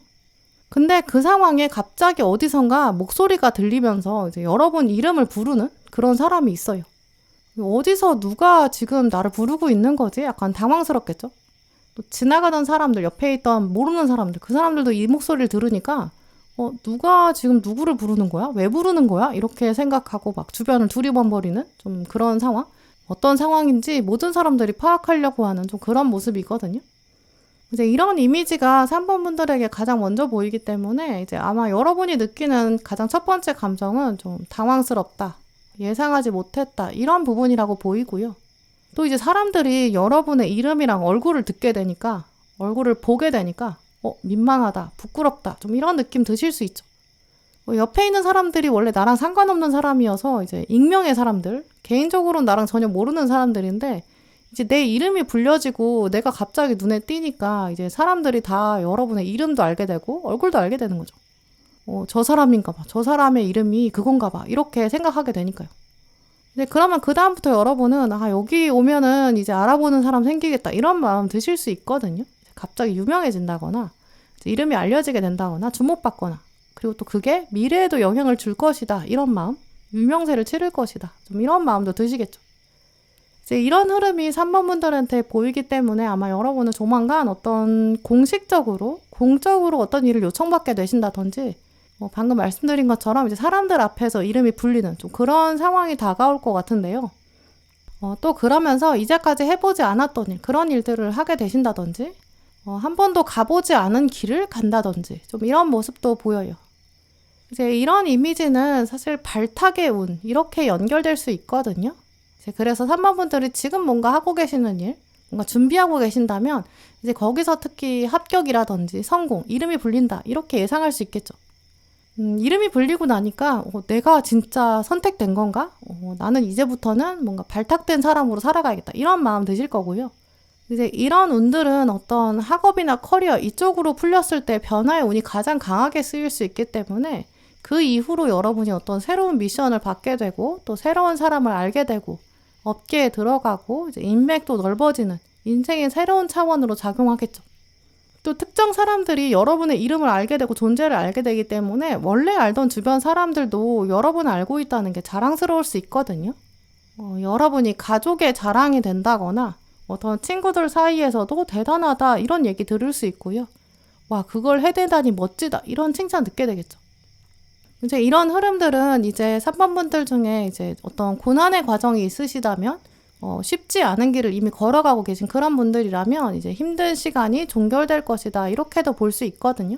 근데 그 상황에 갑자기 어디선가 목소리가 들리면서 이제 여러분 이름을 부르는 그런 사람이 있어요. 어디서 누가 지금 나를 부르고 있는 거지? 약간 당황스럽겠죠? 또 지나가던 사람들, 옆에 있던 모르는 사람들, 그 사람들도 이 목소리를 들으니까 누가 지금 누구를 부르는 거야? 왜 부르는 거야? 이렇게 생각하고 막 주변을 두리번거리는 좀 그런 상황? 어떤 상황인지 모든 사람들이 파악하려고 하는 좀 그런 모습이거든요. 이제 이런 이미지가 3번 분들에게 가장 먼저 보이기 때문에 이제 아마 여러분이 느끼는 가장 첫 번째 감정은 좀 당황스럽다. 예상하지 못했다. 이런 부분이라고 보이고요. 또 이제 사람들이 여러분의 이름이랑 얼굴을 듣게 되니까, 얼굴을 보게 되니까, 민망하다, 부끄럽다, 좀 이런 느낌 드실 수 있죠. 옆에 있는 사람들이 원래 나랑 상관없는 사람이어서 이제 익명의 사람들, 개인적으로는 나랑 전혀 모르는 사람들인데, 이제 내 이름이 불려지고 내가 갑자기 눈에 띄니까 이제 사람들이 다 여러분의 이름도 알게 되고 얼굴도 알게 되는 거죠. 저 사람인가 봐. 저 사람의 이름이 그건가 봐. 이렇게 생각하게 되니까요. 근데 그러면 그다음부터 여러분은 여기 오면은 이제 알아보는 사람 생기겠다. 이런 마음 드실 수 있거든요. 갑자기 유명해진다거나 이름이 알려지게 된다거나 주목받거나 그리고 또 그게 미래에도 영향을 줄 것이다. 이런 마음. 유명세를 치를 것이다. 좀 이런 마음도 드시겠죠. 이제 이런 흐름이 3번 분들한테 보이기 때문에 아마 여러분은 조만간 어떤 공식적으로, 공적으로 어떤 일을 요청받게 되신다든지 방금 말씀드린 것처럼 이제 사람들 앞에서 이름이 불리는 좀 그런 상황이 다가올 것 같은데요. 또 그러면서 이제까지 해보지 않았던 일, 그런 일들을 하게 되신다든지, 한 번도 가보지 않은 길을 간다든지, 좀 이런 모습도 보여요. 이제 이런 이미지는 사실 발탁의 운, 이렇게 연결될 수 있거든요. 이제 그래서 3번 분들이 지금 뭔가 하고 계시는 일, 뭔가 준비하고 계신다면, 이제 거기서 특히 합격이라든지 성공, 이름이 불린다, 이렇게 예상할 수 있겠죠. 이름이 불리고 나니까 내가 진짜 선택된 건가? 나는 이제부터는 뭔가 발탁된 사람으로 살아가야겠다. 이런 마음 드실 거고요. 이제 이런 운들은 어떤 학업이나 커리어 이쪽으로 풀렸을 때 변화의 운이 가장 강하게 쓰일 수 있기 때문에 그 이후로 여러분이 어떤 새로운 미션을 받게 되고 또 새로운 사람을 알게 되고 업계에 들어가고 이제 인맥도 넓어지는 인생의 새로운 차원으로 작용하겠죠. 또 특정 사람들이 여러분의 이름을 알게 되고 존재를 알게 되기 때문에 원래 알던 주변 사람들도 여러분을 알고 있다는 게 자랑스러울 수 있거든요. 여러분이 가족의 자랑이 된다거나 어떤 친구들 사이에서도 대단하다 이런 얘기 들을 수 있고요. 와, 그걸 해내다니 멋지다 이런 칭찬 듣게 되겠죠. 이제 이런 흐름들은 이제 3번 분들 중에 이제 어떤 고난의 과정이 있으시다면 쉽지 않은 길을 이미 걸어가고 계신 그런 분들이라면 이제 힘든 시간이 종결될 것이다. 이렇게도 볼 수 있거든요.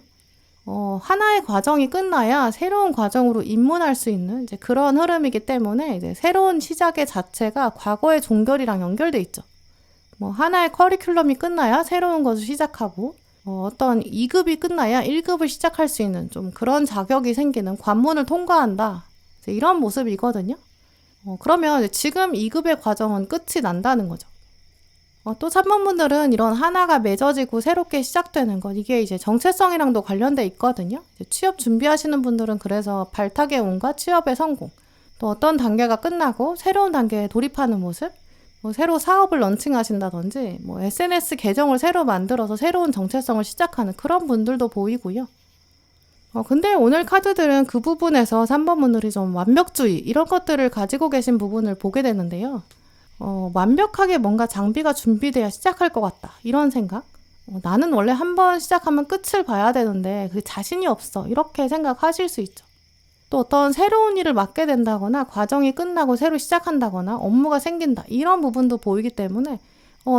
하나의 과정이 끝나야 새로운 과정으로 입문할 수 있는 이제 그런 흐름이기 때문에 이제 새로운 시작의 자체가 과거의 종결이랑 연결돼 있죠. 하나의 커리큘럼이 끝나야 새로운 것을 시작하고 어떤 2급이 끝나야 1급을 시작할 수 있는 좀 그런 자격이 생기는 관문을 통과한다. 이런 모습이거든요. 그러면 지금 2급의 과정은 끝이 난다는 거죠. 또 3번 분들은 이런 하나가 맺어지고 새롭게 시작되는 것, 이게 이제 정체성이랑도 관련돼 있거든요. 취업 준비하시는 분들은 그래서 발탁의 운과 취업의 성공, 또 어떤 단계가 끝나고 새로운 단계에 돌입하는 모습, 새로 사업을 런칭하신다든지, SNS 계정을 새로 만들어서 새로운 정체성을 시작하는 그런 분들도 보이고요. 근데 오늘 카드들은 그 부분에서 3번 분들이 좀 완벽주의 이런 것들을 가지고 계신 부분을 보게 되는데요. 완벽하게 뭔가 장비가 준비돼야 시작할 것 같다. 이런 생각. 나는 원래 한번 시작하면 끝을 봐야 되는데 그 자신이 없어. 이렇게 생각하실 수 있죠. 또 어떤 새로운 일을 맡게 된다거나 과정이 끝나고 새로 시작한다거나 업무가 생긴다. 이런 부분도 보이기 때문에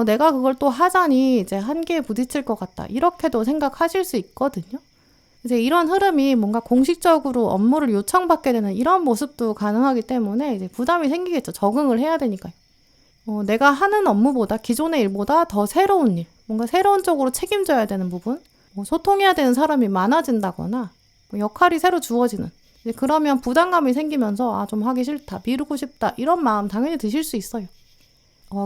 내가 그걸 또 하자니 이제 한계에 부딪힐 것 같다. 이렇게도 생각하실 수 있거든요. 이제 이런 흐름이 뭔가 공식적으로 업무를 요청받게 되는 이런 모습도 가능하기 때문에 이제 부담이 생기겠죠. 적응을 해야 되니까요. 내가 하는 업무보다 기존의 일보다 더 새로운 일, 뭔가 새로운 쪽으로 책임져야 되는 부분, 소통해야 되는 사람이 많아진다거나 역할이 새로 주어지는 이제 그러면 부담감이 생기면서 좀 하기 싫다, 미루고 싶다 이런 마음 당연히 드실 수 있어요.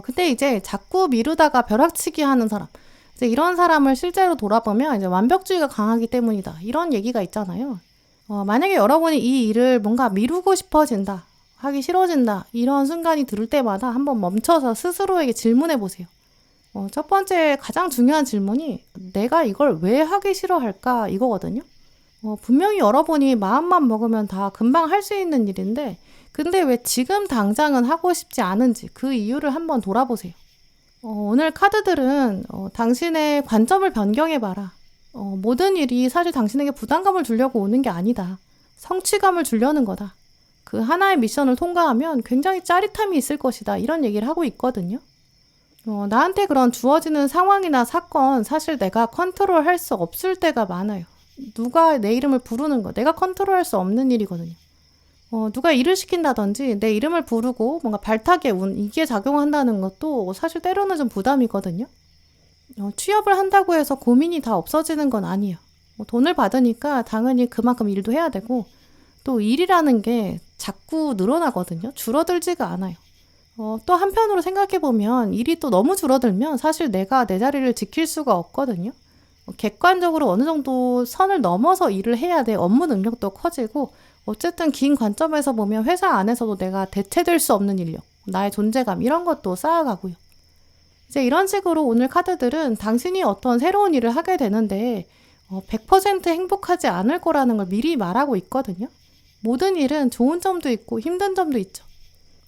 근데 이제 자꾸 미루다가 벼락치기 하는 사람, 이제 이런 사람을 실제로 돌아보면 이제 완벽주의가 강하기 때문이다 이런 얘기가 있잖아요. 만약에 여러분이 이 일을 뭔가 미루고 싶어진다, 하기 싫어진다 이런 순간이 들을 때마다 한번 멈춰서 스스로에게 질문해 보세요. 첫 번째 가장 중요한 질문이 내가 이걸 왜 하기 싫어할까 이거거든요. 분명히 여러분이 마음만 먹으면 다 금방 할 수 있는 일인데 근데 왜 지금 당장은 하고 싶지 않은지 그 이유를 한번 돌아보세요. 오늘 카드들은 당신의 관점을 변경해봐라. 모든 일이 사실 당신에게 부담감을 주려고 오는 게 아니다. 성취감을 주려는 거다. 그 하나의 미션을 통과하면 굉장히 짜릿함이 있을 것이다. 이런 얘기를 하고 있거든요. 나한테 그런 주어지는 상황이나 사건 사실 내가 컨트롤할 수 없을 때가 많아요. 누가 내 이름을 부르는 거 내가 컨트롤할 수 없는 일이거든요. 누가 일을 시킨다든지 내 이름을 부르고 뭔가 발탁의 운 이게 작용한다는 것도 사실 때로는 좀 부담이거든요. 취업을 한다고 해서 고민이 다 없어지는 건 아니에요. 돈을 받으니까 당연히 그만큼 일도 해야 되고 또 일이라는 게 자꾸 늘어나거든요. 줄어들지가 않아요. 또 한편으로 생각해보면 일이 또 너무 줄어들면 사실 내가 내 자리를 지킬 수가 없거든요. 객관적으로 어느 정도 선을 넘어서 일을 해야 돼. 업무 능력도 커지고 어쨌든 긴 관점에서 보면 회사 안에서도 내가 대체될 수 없는 인력, 나의 존재감 이런 것도 쌓아가고요. 이제 이런 식으로 오늘 카드들은 당신이 어떤 새로운 일을 하게 되는데 100% 행복하지 않을 거라는 걸 미리 말하고 있거든요. 모든 일은 좋은 점도 있고 힘든 점도 있죠.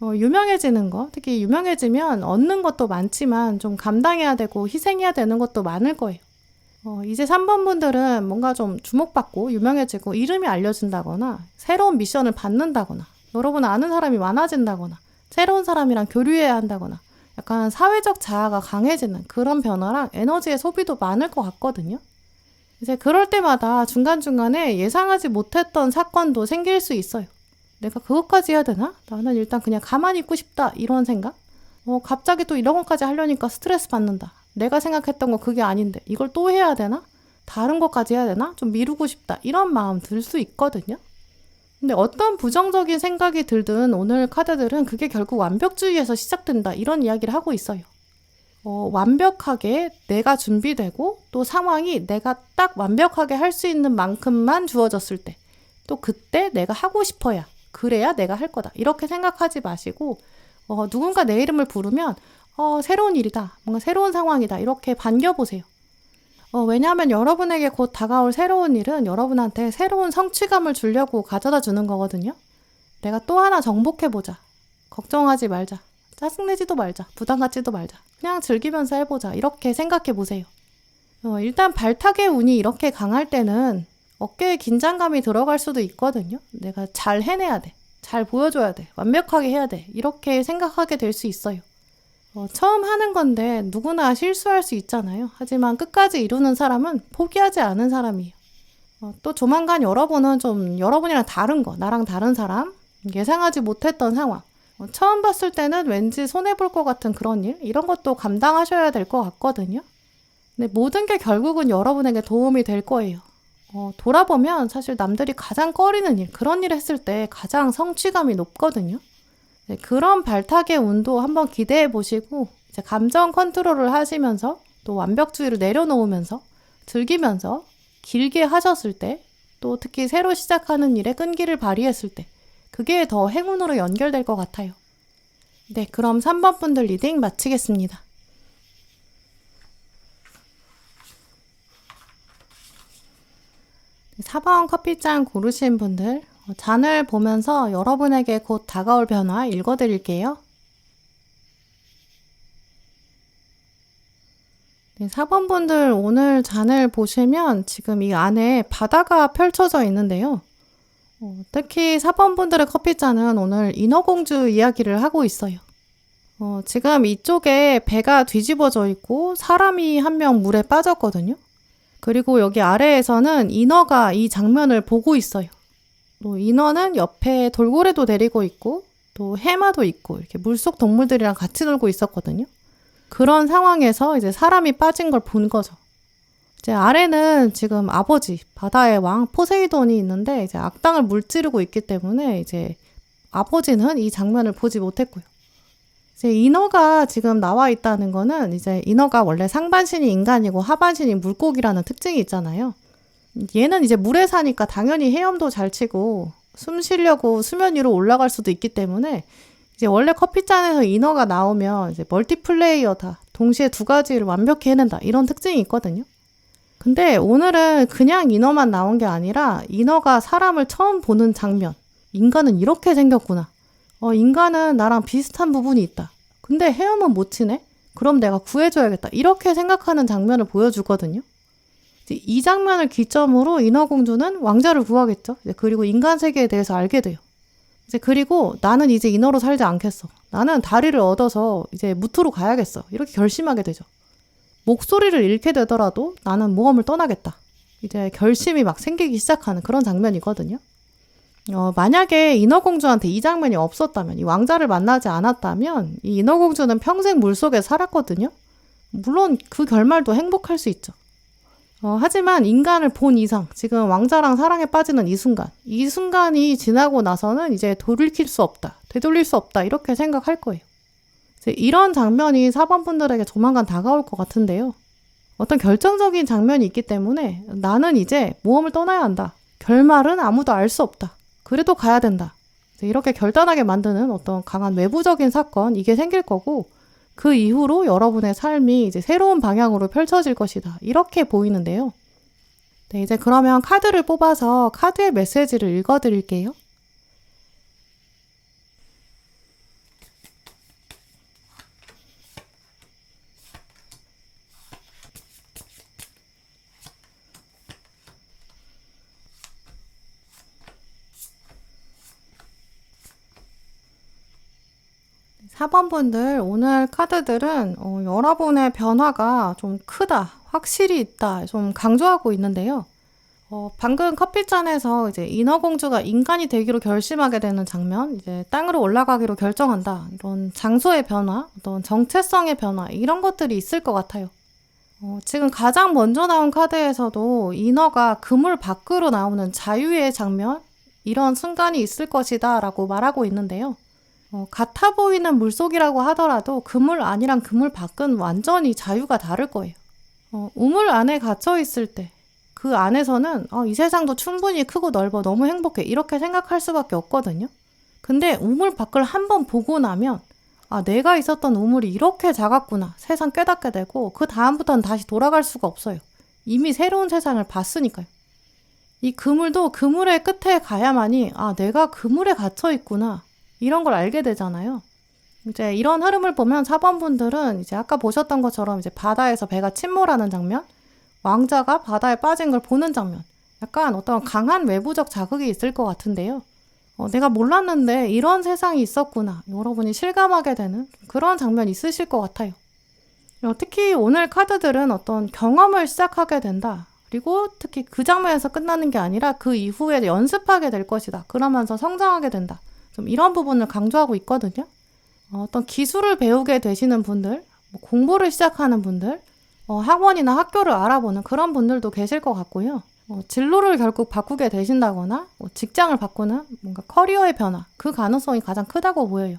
유명해지는 거, 특히 유명해지면 얻는 것도 많지만 좀 감당해야 되고 희생해야 되는 것도 많을 거예요. 이제 3번 분들은 뭔가 좀 주목받고 유명해지고 이름이 알려진다거나 새로운 미션을 받는다거나 여러분 아는 사람이 많아진다거나 새로운 사람이랑 교류해야 한다거나 약간 사회적 자아가 강해지는 그런 변화랑 에너지의 소비도 많을 것 같거든요. 이제 그럴 때마다 중간중간에 예상하지 못했던 사건도 생길 수 있어요. 내가 그것까지 해야 되나? 나는 일단 그냥 가만히 있고 싶다 이런 생각? 갑자기 또 이런 것까지 하려니까 스트레스 받는다. 내가 생각했던 거 그게 아닌데 이걸 또 해야 되나? 다른 것까지 해야 되나? 좀 미루고 싶다. 이런 마음 들 수 있거든요. 근데 어떤 부정적인 생각이 들든 오늘 카드들은 그게 결국 완벽주의에서 시작된다. 이런 이야기를 하고 있어요. 완벽하게 내가 준비되고 또 상황이 내가 딱 완벽하게 할 수 있는 만큼만 주어졌을 때 또 그때 내가 하고 싶어야 그래야 내가 할 거다. 이렇게 생각하지 마시고 누군가 내 이름을 부르면 새로운 일이다. 뭔가 새로운 상황이다. 이렇게 반겨보세요. 왜냐하면 여러분에게 곧 다가올 새로운 일은 여러분한테 새로운 성취감을 주려고 가져다 주는 거거든요. 내가 또 하나 정복해보자. 걱정하지 말자. 짜증내지도 말자. 부담 갖지도 말자. 그냥 즐기면서 해보자. 이렇게 생각해보세요. 일단 발탁의 운이 이렇게 강할 때는 어깨에 긴장감이 들어갈 수도 있거든요. 내가 잘 해내야 돼. 잘 보여줘야 돼. 완벽하게 해야 돼. 이렇게 생각하게 될 수 있어요. 처음 하는 건데 누구나 실수할 수 있잖아요. 하지만 끝까지 이루는 사람은 포기하지 않은 사람이에요. 또 조만간 여러분은 좀 여러분이랑 다른 거, 나랑 다른 사람, 예상하지 못했던 상황, 처음 봤을 때는 왠지 손해볼 것 같은 그런 일, 이런 것도 감당하셔야 될 것 같거든요. 근데 모든 게 결국은 여러분에게 도움이 될 거예요. 돌아보면 사실 남들이 가장 꺼리는 일, 그런 일을 했을 때 가장 성취감이 높거든요. 네, 그런 발탁의 운도 한번 기대해 보시고 이제 감정 컨트롤을 하시면서 또 완벽주의를 내려놓으면서 즐기면서 길게 하셨을 때 또 특히 새로 시작하는 일에 끈기를 발휘했을 때 그게 더 행운으로 연결될 것 같아요. 네, 그럼 3번 분들 리딩 마치겠습니다. 4번 커피잔 고르신 분들 잔을 보면서 여러분에게 곧 다가올 변화 읽어드릴게요. 네, 4번분들 오늘 잔을 보시면 지금 이 안에 바다가 펼쳐져 있는데요. 특히 4번분들의 커피잔은 오늘 인어공주 이야기를 하고 있어요. 지금 이쪽에 배가 뒤집어져 있고 사람이 한 명 물에 빠졌거든요. 그리고 여기 아래에서는 인어가 이 장면을 보고 있어요. 또 인어는 옆에 돌고래도 데리고 있고 또 해마도 있고 이렇게 물속 동물들이랑 같이 놀고 있었거든요. 그런 상황에서 이제 사람이 빠진 걸 본 거죠. 이제 아래는 지금 아버지, 바다의 왕 포세이돈이 있는데 이제 악당을 물찌르고 있기 때문에 이제 아버지는 이 장면을 보지 못했고요. 이제 인어가 지금 나와 있다는 거는 이제 인어가 원래 상반신이 인간이고 하반신이 물고기라는 특징이 있잖아요. 얘는 이제 물에 사니까 당연히 헤엄도 잘 치고 숨 쉬려고 수면 위로 올라갈 수도 있기 때문에 이제 원래 커피잔에서 인어가 나오면 이제 멀티플레이어다. 동시에 두 가지를 완벽히 해낸다. 이런 특징이 있거든요. 근데 오늘은 그냥 인어만 나온 게 아니라 인어가 사람을 처음 보는 장면. 인간은 이렇게 생겼구나. 인간은 나랑 비슷한 부분이 있다. 근데 헤엄은 못 치네? 그럼 내가 구해줘야겠다. 이렇게 생각하는 장면을 보여주거든요. 이 장면을 기점으로 인어공주는 왕자를 구하겠죠. 그리고 인간 세계에 대해서 알게 돼요. 그리고 나는 이제 인어로 살지 않겠어. 나는 다리를 얻어서 이제 무트로 가야겠어. 이렇게 결심하게 되죠. 목소리를 잃게 되더라도 나는 모험을 떠나겠다. 이제 결심이 막 생기기 시작하는 그런 장면이거든요. 만약에 인어공주한테 이 장면이 없었다면, 이 왕자를 만나지 않았다면 이 인어공주는 평생 물속에 살았거든요. 물론 그 결말도 행복할 수 있죠. 하지만 인간을 본 이상, 지금 왕자랑 사랑에 빠지는 이 순간이 지나고 나서는 이제 돌이킬 수 없다, 되돌릴 수 없다 이렇게 생각할 거예요. 이제 이런 장면이 4번분들에게 조만간 다가올 것 같은데요. 어떤 결정적인 장면이 있기 때문에 나는 이제 모험을 떠나야 한다. 결말은 아무도 알 수 없다. 그래도 가야 된다. 이렇게 결단하게 만드는 어떤 강한 외부적인 사건, 이게 생길 거고 그 이후로 여러분의 삶이 이제 새로운 방향으로 펼쳐질 것이다. 이렇게 보이는데요. 네, 이제 그러면 카드를 뽑아서 카드의 메시지를 읽어드릴게요. 사 번 분들, 오늘 카드들은 여러분의 변화가 좀 크다, 확실히 있다, 좀 강조하고 있는데요. 방금 커피잔에서 이제 인어공주가 인간이 되기로 결심하게 되는 장면, 이제 땅으로 올라가기로 결정한다, 이런 장소의 변화, 어떤 정체성의 변화, 이런 것들이 있을 것 같아요. 지금 가장 먼저 나온 카드에서도 인어가 그물 밖으로 나오는 자유의 장면, 이런 순간이 있을 것이다 라고 말하고 있는데요. 같아 보이는 물속이라고 하더라도 그물 안이랑 그물 밖은 완전히 자유가 다를 거예요. 우물 안에 갇혀 있을 때 그 안에서는 이 세상도 충분히 크고 넓어 너무 행복해 이렇게 생각할 수밖에 없거든요. 근데 우물 밖을 한번 보고 나면 내가 있었던 우물이 이렇게 작았구나 세상 깨닫게 되고 그 다음부터는 다시 돌아갈 수가 없어요. 이미 새로운 세상을 봤으니까요. 이 그물도 그물의 끝에 가야만이 내가 그물에 갇혀 있구나 이런 걸 알게 되잖아요. 이제 이런 흐름을 보면 4번 분들은 이제 아까 보셨던 것처럼 이제 바다에서 배가 침몰하는 장면, 왕자가 바다에 빠진 걸 보는 장면, 약간 어떤 강한 외부적 자극이 있을 것 같은데요. 내가 몰랐는데 이런 세상이 있었구나. 여러분이 실감하게 되는 그런 장면이 있으실 것 같아요. 특히 오늘 카드들은 어떤 경험을 시작하게 된다. 그리고 특히 그 장면에서 끝나는 게 아니라 그 이후에 연습하게 될 것이다. 그러면서 성장하게 된다. 좀 이런 부분을 강조하고 있거든요. 어떤 기술을 배우게 되시는 분들, 공부를 시작하는 분들, 학원이나 학교를 알아보는 그런 분들도 계실 것 같고요. 진로를 결국 바꾸게 되신다거나 직장을 바꾸는 뭔가 커리어의 변화, 그 가능성이 가장 크다고 보여요.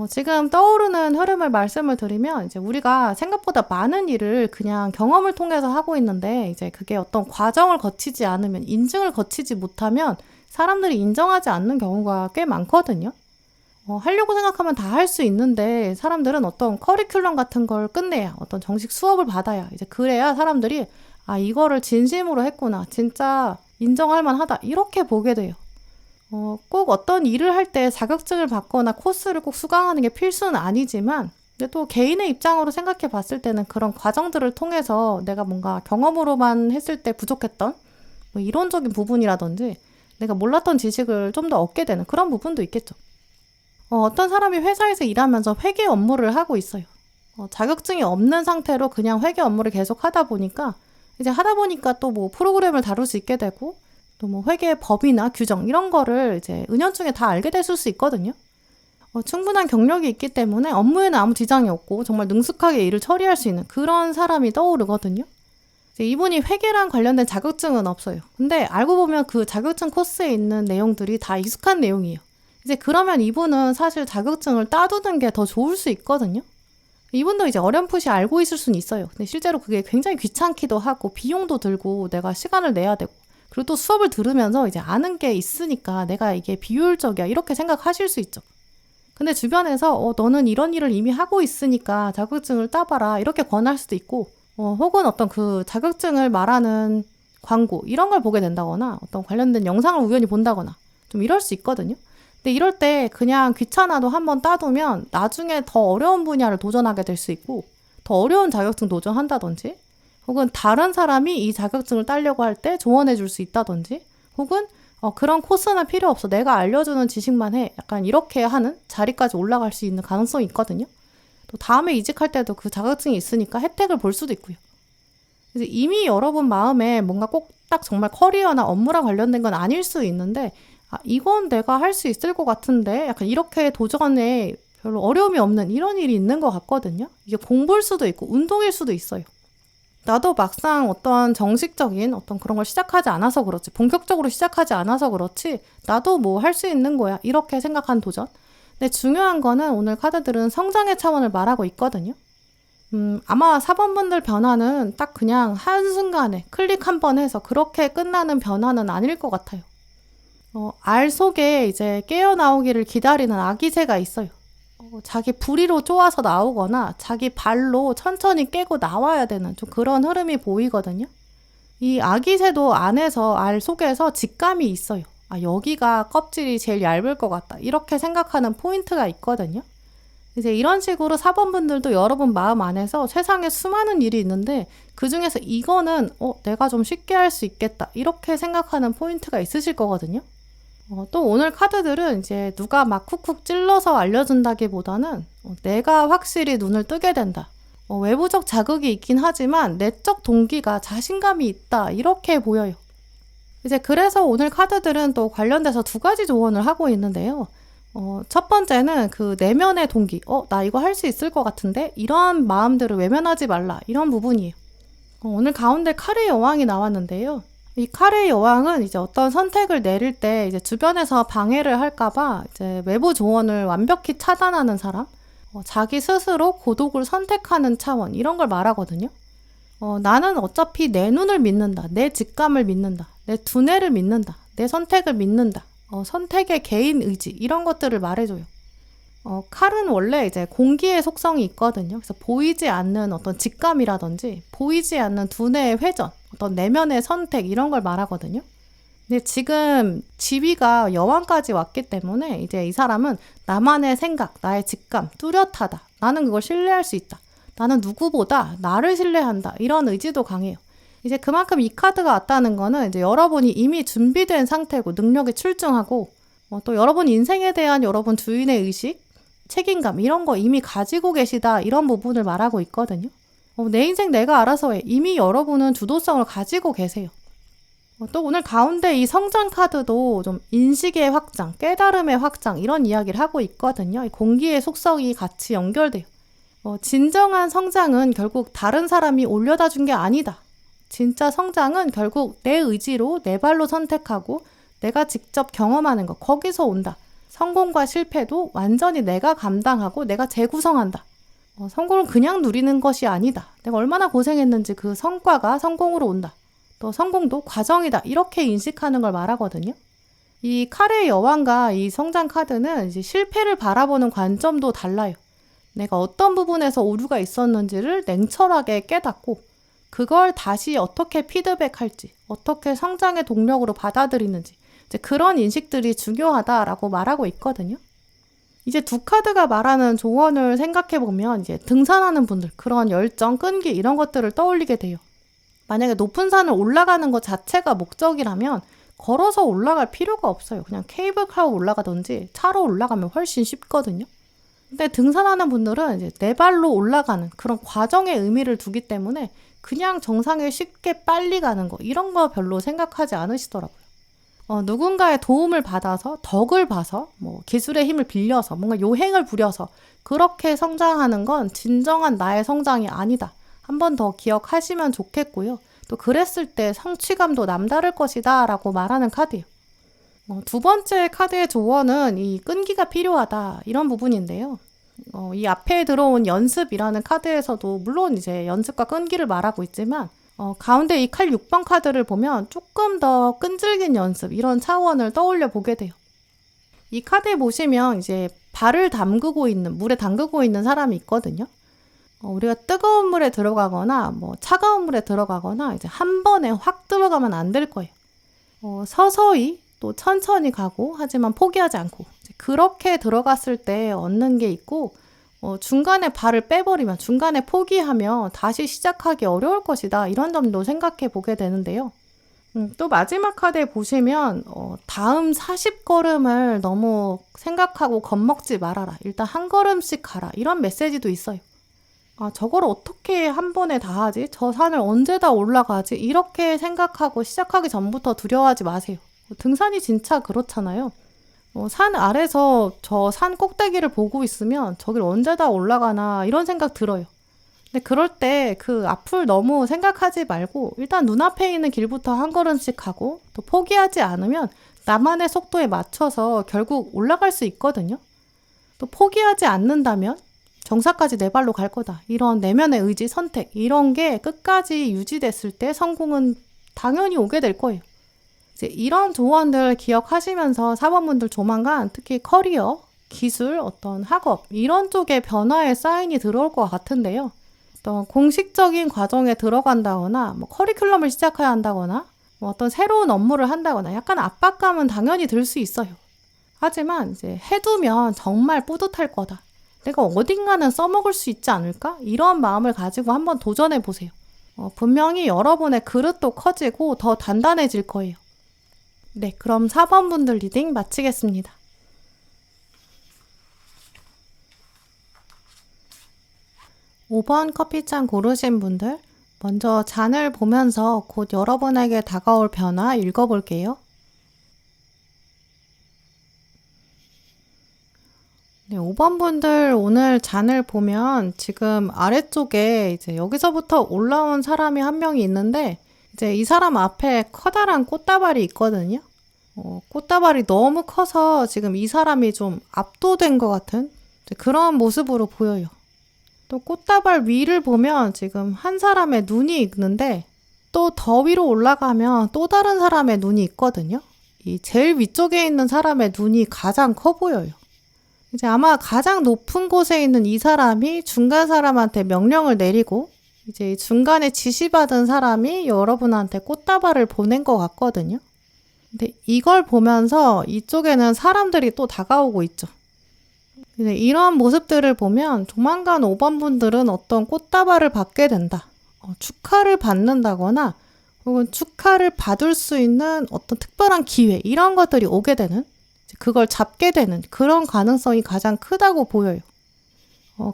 지금 떠오르는 흐름을 말씀을 드리면 이제 우리가 생각보다 많은 일을 그냥 경험을 통해서 하고 있는데 이제 그게 어떤 과정을 거치지 않으면, 인증을 거치지 못하면 사람들이 인정하지 않는 경우가 꽤 많거든요. 하려고 생각하면 다 할 수 있는데 사람들은 어떤 커리큘럼 같은 걸 끝내야, 어떤 정식 수업을 받아야, 이제 그래야 사람들이 이거를 진심으로 했구나, 진짜 인정할 만하다 이렇게 보게 돼요. 꼭 어떤 일을 할 때 자격증을 받거나 코스를 꼭 수강하는 게 필수는 아니지만 근데 또 개인의 입장으로 생각해 봤을 때는 그런 과정들을 통해서 내가 뭔가 경험으로만 했을 때 부족했던 뭐 이론적인 부분이라든지 내가 몰랐던 지식을 좀 더 얻게 되는 그런 부분도 있겠죠. 어떤 사람이 회사에서 일하면서 회계 업무를 하고 있어요. 자격증이 없는 상태로 그냥 회계 업무를 계속 하다 보니까 이제 하다 보니까 또 뭐 프로그램을 다룰 수 있게 되고 또 뭐 회계 법이나 규정 이런 거를 이제 은연중에 다 알게 됐을 수 있거든요. 충분한 경력이 있기 때문에 업무에는 아무 지장이 없고 정말 능숙하게 일을 처리할 수 있는 그런 사람이 떠오르거든요. 이제 이분이 회계랑 관련된 자격증은 없어요. 근데 알고 보면 그 자격증 코스에 있는 내용들이 다 익숙한 내용이에요. 이제 그러면 이분은 사실 자격증을 따두는 게 더 좋을 수 있거든요. 이분도 이제 어렴풋이 알고 있을 수는 있어요. 근데 실제로 그게 굉장히 귀찮기도 하고 비용도 들고 내가 시간을 내야 되고 그리고 또 수업을 들으면서 이제 아는 게 있으니까 내가 이게 비효율적이야 이렇게 생각하실 수 있죠. 근데 주변에서 너는 이런 일을 이미 하고 있으니까 자격증을 따봐라 이렇게 권할 수도 있고 혹은 어떤 그 자격증을 말하는 광고 이런 걸 보게 된다거나 어떤 관련된 영상을 우연히 본다거나 좀 이럴 수 있거든요. 근데 이럴 때 그냥 귀찮아도 한번 따두면 나중에 더 어려운 분야를 도전하게 될 수 있고 더 어려운 자격증 도전한다든지 혹은 다른 사람이 이 자격증을 따려고 할 때 조언해 줄 수 있다든지 혹은 그런 코스는 필요 없어. 내가 알려주는 지식만 해. 약간 이렇게 하는 자리까지 올라갈 수 있는 가능성이 있거든요. 또 다음에 이직할 때도 그 자격증이 있으니까 혜택을 볼 수도 있고요. 그래서 이미 여러분 마음에 뭔가 꼭 딱 정말 커리어나 업무랑 관련된 건 아닐 수 있는데 이건 내가 할 수 있을 것 같은데 약간 이렇게 도전에 별로 어려움이 없는 이런 일이 있는 것 같거든요. 이게 공부일 수도 있고 운동일 수도 있어요. 나도 막상 어떤 정식적인 어떤 그런 걸 시작하지 않아서 그렇지 본격적으로 시작하지 않아서 그렇지 나도 뭐 할 수 있는 거야 이렇게 생각한 도전. 근데 중요한 거는 오늘 카드들은 성장의 차원을 말하고 있거든요. 아마 사번분들 변화는 딱 그냥 한순간에 클릭 한 번 해서 그렇게 끝나는 변화는 아닐 것 같아요. 알 속에 이제 깨어나오기를 기다리는 아기새가 있어요. 자기 부리로 쪼아서 나오거나 자기 발로 천천히 깨고 나와야 되는 좀 그런 흐름이 보이거든요. 이 아기새도 안에서 알 속에서 직감이 있어요. 여기가 껍질이 제일 얇을 것 같다. 이렇게 생각하는 포인트가 있거든요. 이제 이런 식으로 사번분들도 여러분 마음 안에서 세상에 수많은 일이 있는데 그 중에서 이거는 내가 좀 쉽게 할 수 있겠다. 이렇게 생각하는 포인트가 있으실 거거든요. 또 오늘 카드들은 이제 누가 막 쿡쿡 찔러서 알려준다기보다는 내가 확실히 눈을 뜨게 된다. 외부적 자극이 있긴 하지만 내적 동기가 자신감이 있다. 이렇게 보여요. 이제 그래서 오늘 카드들은 또 관련돼서 두 가지 조언을 하고 있는데요. 첫 번째는 그 내면의 동기. 나 이거 할 수 있을 것 같은데? 이런 마음들을 외면하지 말라. 이런 부분이에요. 오늘 가운데 칼의 여왕이 나왔는데요. 이 칼의 여왕은 이제 어떤 선택을 내릴 때 이제 주변에서 방해를 할까봐 이제 외부 조언을 완벽히 차단하는 사람, 자기 스스로 고독을 선택하는 차원, 이런 걸 말하거든요. 나는 어차피 내 눈을 믿는다, 내 직감을 믿는다, 내 두뇌를 믿는다, 내 선택을 믿는다, 선택의 개인 의지, 이런 것들을 말해줘요. 칼은 원래 이제 공기의 속성이 있거든요. 그래서 보이지 않는 어떤 직감이라든지 보이지 않는 두뇌의 회전, 어떤 내면의 선택 이런 걸 말하거든요. 근데 지금 지위가 여왕까지 왔기 때문에 이제 이 사람은 나만의 생각, 나의 직감, 뚜렷하다. 나는 그걸 신뢰할 수 있다. 나는 누구보다 나를 신뢰한다. 이런 의지도 강해요. 이제 그만큼 이 카드가 왔다는 거는 이제 여러분이 이미 준비된 상태고 능력이 출중하고 또 여러분 인생에 대한 여러분 주인의 의식, 책임감 이런 거 이미 가지고 계시다 이런 부분을 말하고 있거든요. 내 인생 내가 알아서 해. 이미 여러분은 주도성을 가지고 계세요. 또 오늘 가운데 이 성장 카드도 좀 인식의 확장, 깨달음의 확장 이런 이야기를 하고 있거든요. 이 공기의 속성이 같이 연결돼요. 진정한 성장은 결국 다른 사람이 올려다 준 게 아니다. 진짜 성장은 결국 내 의지로 내 발로 선택하고 내가 직접 경험하는 거 거기서 온다. 성공과 실패도 완전히 내가 감당하고 내가 재구성한다. 성공을 그냥 누리는 것이 아니다. 내가 얼마나 고생했는지 그 성과가 성공으로 온다. 또 성공도 과정이다. 이렇게 인식하는 걸 말하거든요. 이 칼의 여왕과 이 성장 카드는 이제 실패를 바라보는 관점도 달라요. 내가 어떤 부분에서 오류가 있었는지를 냉철하게 깨닫고 그걸 다시 어떻게 피드백할지, 어떻게 성장의 동력으로 받아들이는지 이제 그런 인식들이 중요하다라고 말하고 있거든요. 이제 두 카드가 말하는 조언을 생각해보면 이제 등산하는 분들, 그런 열정, 끈기 이런 것들을 떠올리게 돼요. 만약에 높은 산을 올라가는 것 자체가 목적이라면 걸어서 올라갈 필요가 없어요. 그냥 케이블카로 올라가든지 차로 올라가면 훨씬 쉽거든요. 근데 등산하는 분들은 이제 네 발로 올라가는 그런 과정에 의미를 두기 때문에 그냥 정상에 쉽게 빨리 가는 거 이런 거 별로 생각하지 않으시더라고요. 누군가의 도움을 받아서 덕을 봐서 뭐 기술의 힘을 빌려서 뭔가 요행을 부려서 그렇게 성장하는 건 진정한 나의 성장이 아니다. 한 번 더 기억하시면 좋겠고요. 또 그랬을 때 성취감도 남다를 것이다 라고 말하는 카드예요. 두 번째 카드의 조언은 이 끈기가 필요하다 이런 부분인데요. 이 앞에 들어온 연습이라는 카드에서도 물론 이제 연습과 끈기를 말하고 있지만 가운데 이 칼 6번 카드를 보면 조금 더 끈질긴 연습 이런 차원을 떠올려 보게 돼요. 이 카드에 보시면 이제 발을 담그고 있는 물에 담그고 있는 사람이 있거든요. 우리가 뜨거운 물에 들어가거나 뭐 차가운 물에 들어가거나 이제 한 번에 확 들어가면 안 될 거예요. 서서히 또 천천히 가고 하지만 포기하지 않고 그렇게 들어갔을 때 얻는 게 있고 중간에 발을 빼버리면 중간에 포기하면 다시 시작하기 어려울 것이다 이런 점도 생각해 보게 되는데요. 또 마지막 카드에 보시면 다음 40걸음을 너무 생각하고 겁먹지 말아라. 일단 한 걸음씩 가라. 이런 메시지도 있어요. 저걸 어떻게 한 번에 다 하지? 저 산을 언제 다 올라가지? 이렇게 생각하고 시작하기 전부터 두려워하지 마세요. 등산이 진짜 그렇잖아요. 산 아래서 저 산 꼭대기를 보고 있으면 저길 언제 다 올라가나 이런 생각 들어요. 근데 그럴 때 그 앞을 너무 생각하지 말고 일단 눈앞에 있는 길부터 한 걸음씩 가고 또 포기하지 않으면 나만의 속도에 맞춰서 결국 올라갈 수 있거든요. 또 포기하지 않는다면 정사까지 내 발로 갈 거다. 이런 내면의 의지, 선택 이런 게 끝까지 유지됐을 때 성공은 당연히 오게 될 거예요. 이제 이런 조언들 기억하시면서 사원분들 조만간 특히 커리어, 기술, 어떤 학업 이런 쪽에 변화의 사인이 들어올 것 같은데요. 어떤 공식적인 과정에 들어간다거나 뭐 커리큘럼을 시작해야 한다거나 뭐 어떤 새로운 업무를 한다거나 약간 압박감은 당연히 들 수 있어요. 하지만 이제 해두면 정말 뿌듯할 거다. 내가 어딘가는 써먹을 수 있지 않을까? 이런 마음을 가지고 한번 도전해 보세요. 분명히 여러분의 그릇도 커지고 더 단단해질 거예요. 네, 그럼 4번 분들 리딩 마치겠습니다. 5번 커피잔 고르신 분들, 먼저 잔을 보면서 곧 여러분에게 다가올 변화 읽어볼게요. 네, 5번 분들 오늘 잔을 보면 지금 아래쪽에 이제 여기서부터 올라온 사람이 한 명이 있는데 이제 이 사람 앞에 커다란 꽃다발이 있거든요. 꽃다발이 너무 커서 지금 이 사람이 좀 압도된 것 같은 그런 모습으로 보여요. 또 꽃다발 위를 보면 지금 한 사람의 눈이 있는데 또 더 위로 올라가면 또 다른 사람의 눈이 있거든요. 이 제일 위쪽에 있는 사람의 눈이 가장 커 보여요. 이제 아마 가장 높은 곳에 있는 이 사람이 중간 사람한테 명령을 내리고 이제 중간에 지시받은 사람이 여러분한테 꽃다발을 보낸 것 같거든요. 근데 이걸 보면서 이쪽에는 사람들이 또 다가오고 있죠. 이런 모습들을 보면 조만간 5번 분들은 어떤 꽃다발을 받게 된다. 축하를 받는다거나 혹은 축하를 받을 수 있는 어떤 특별한 기회 이런 것들이 오게 되는 그걸 잡게 되는 그런 가능성이 가장 크다고 보여요.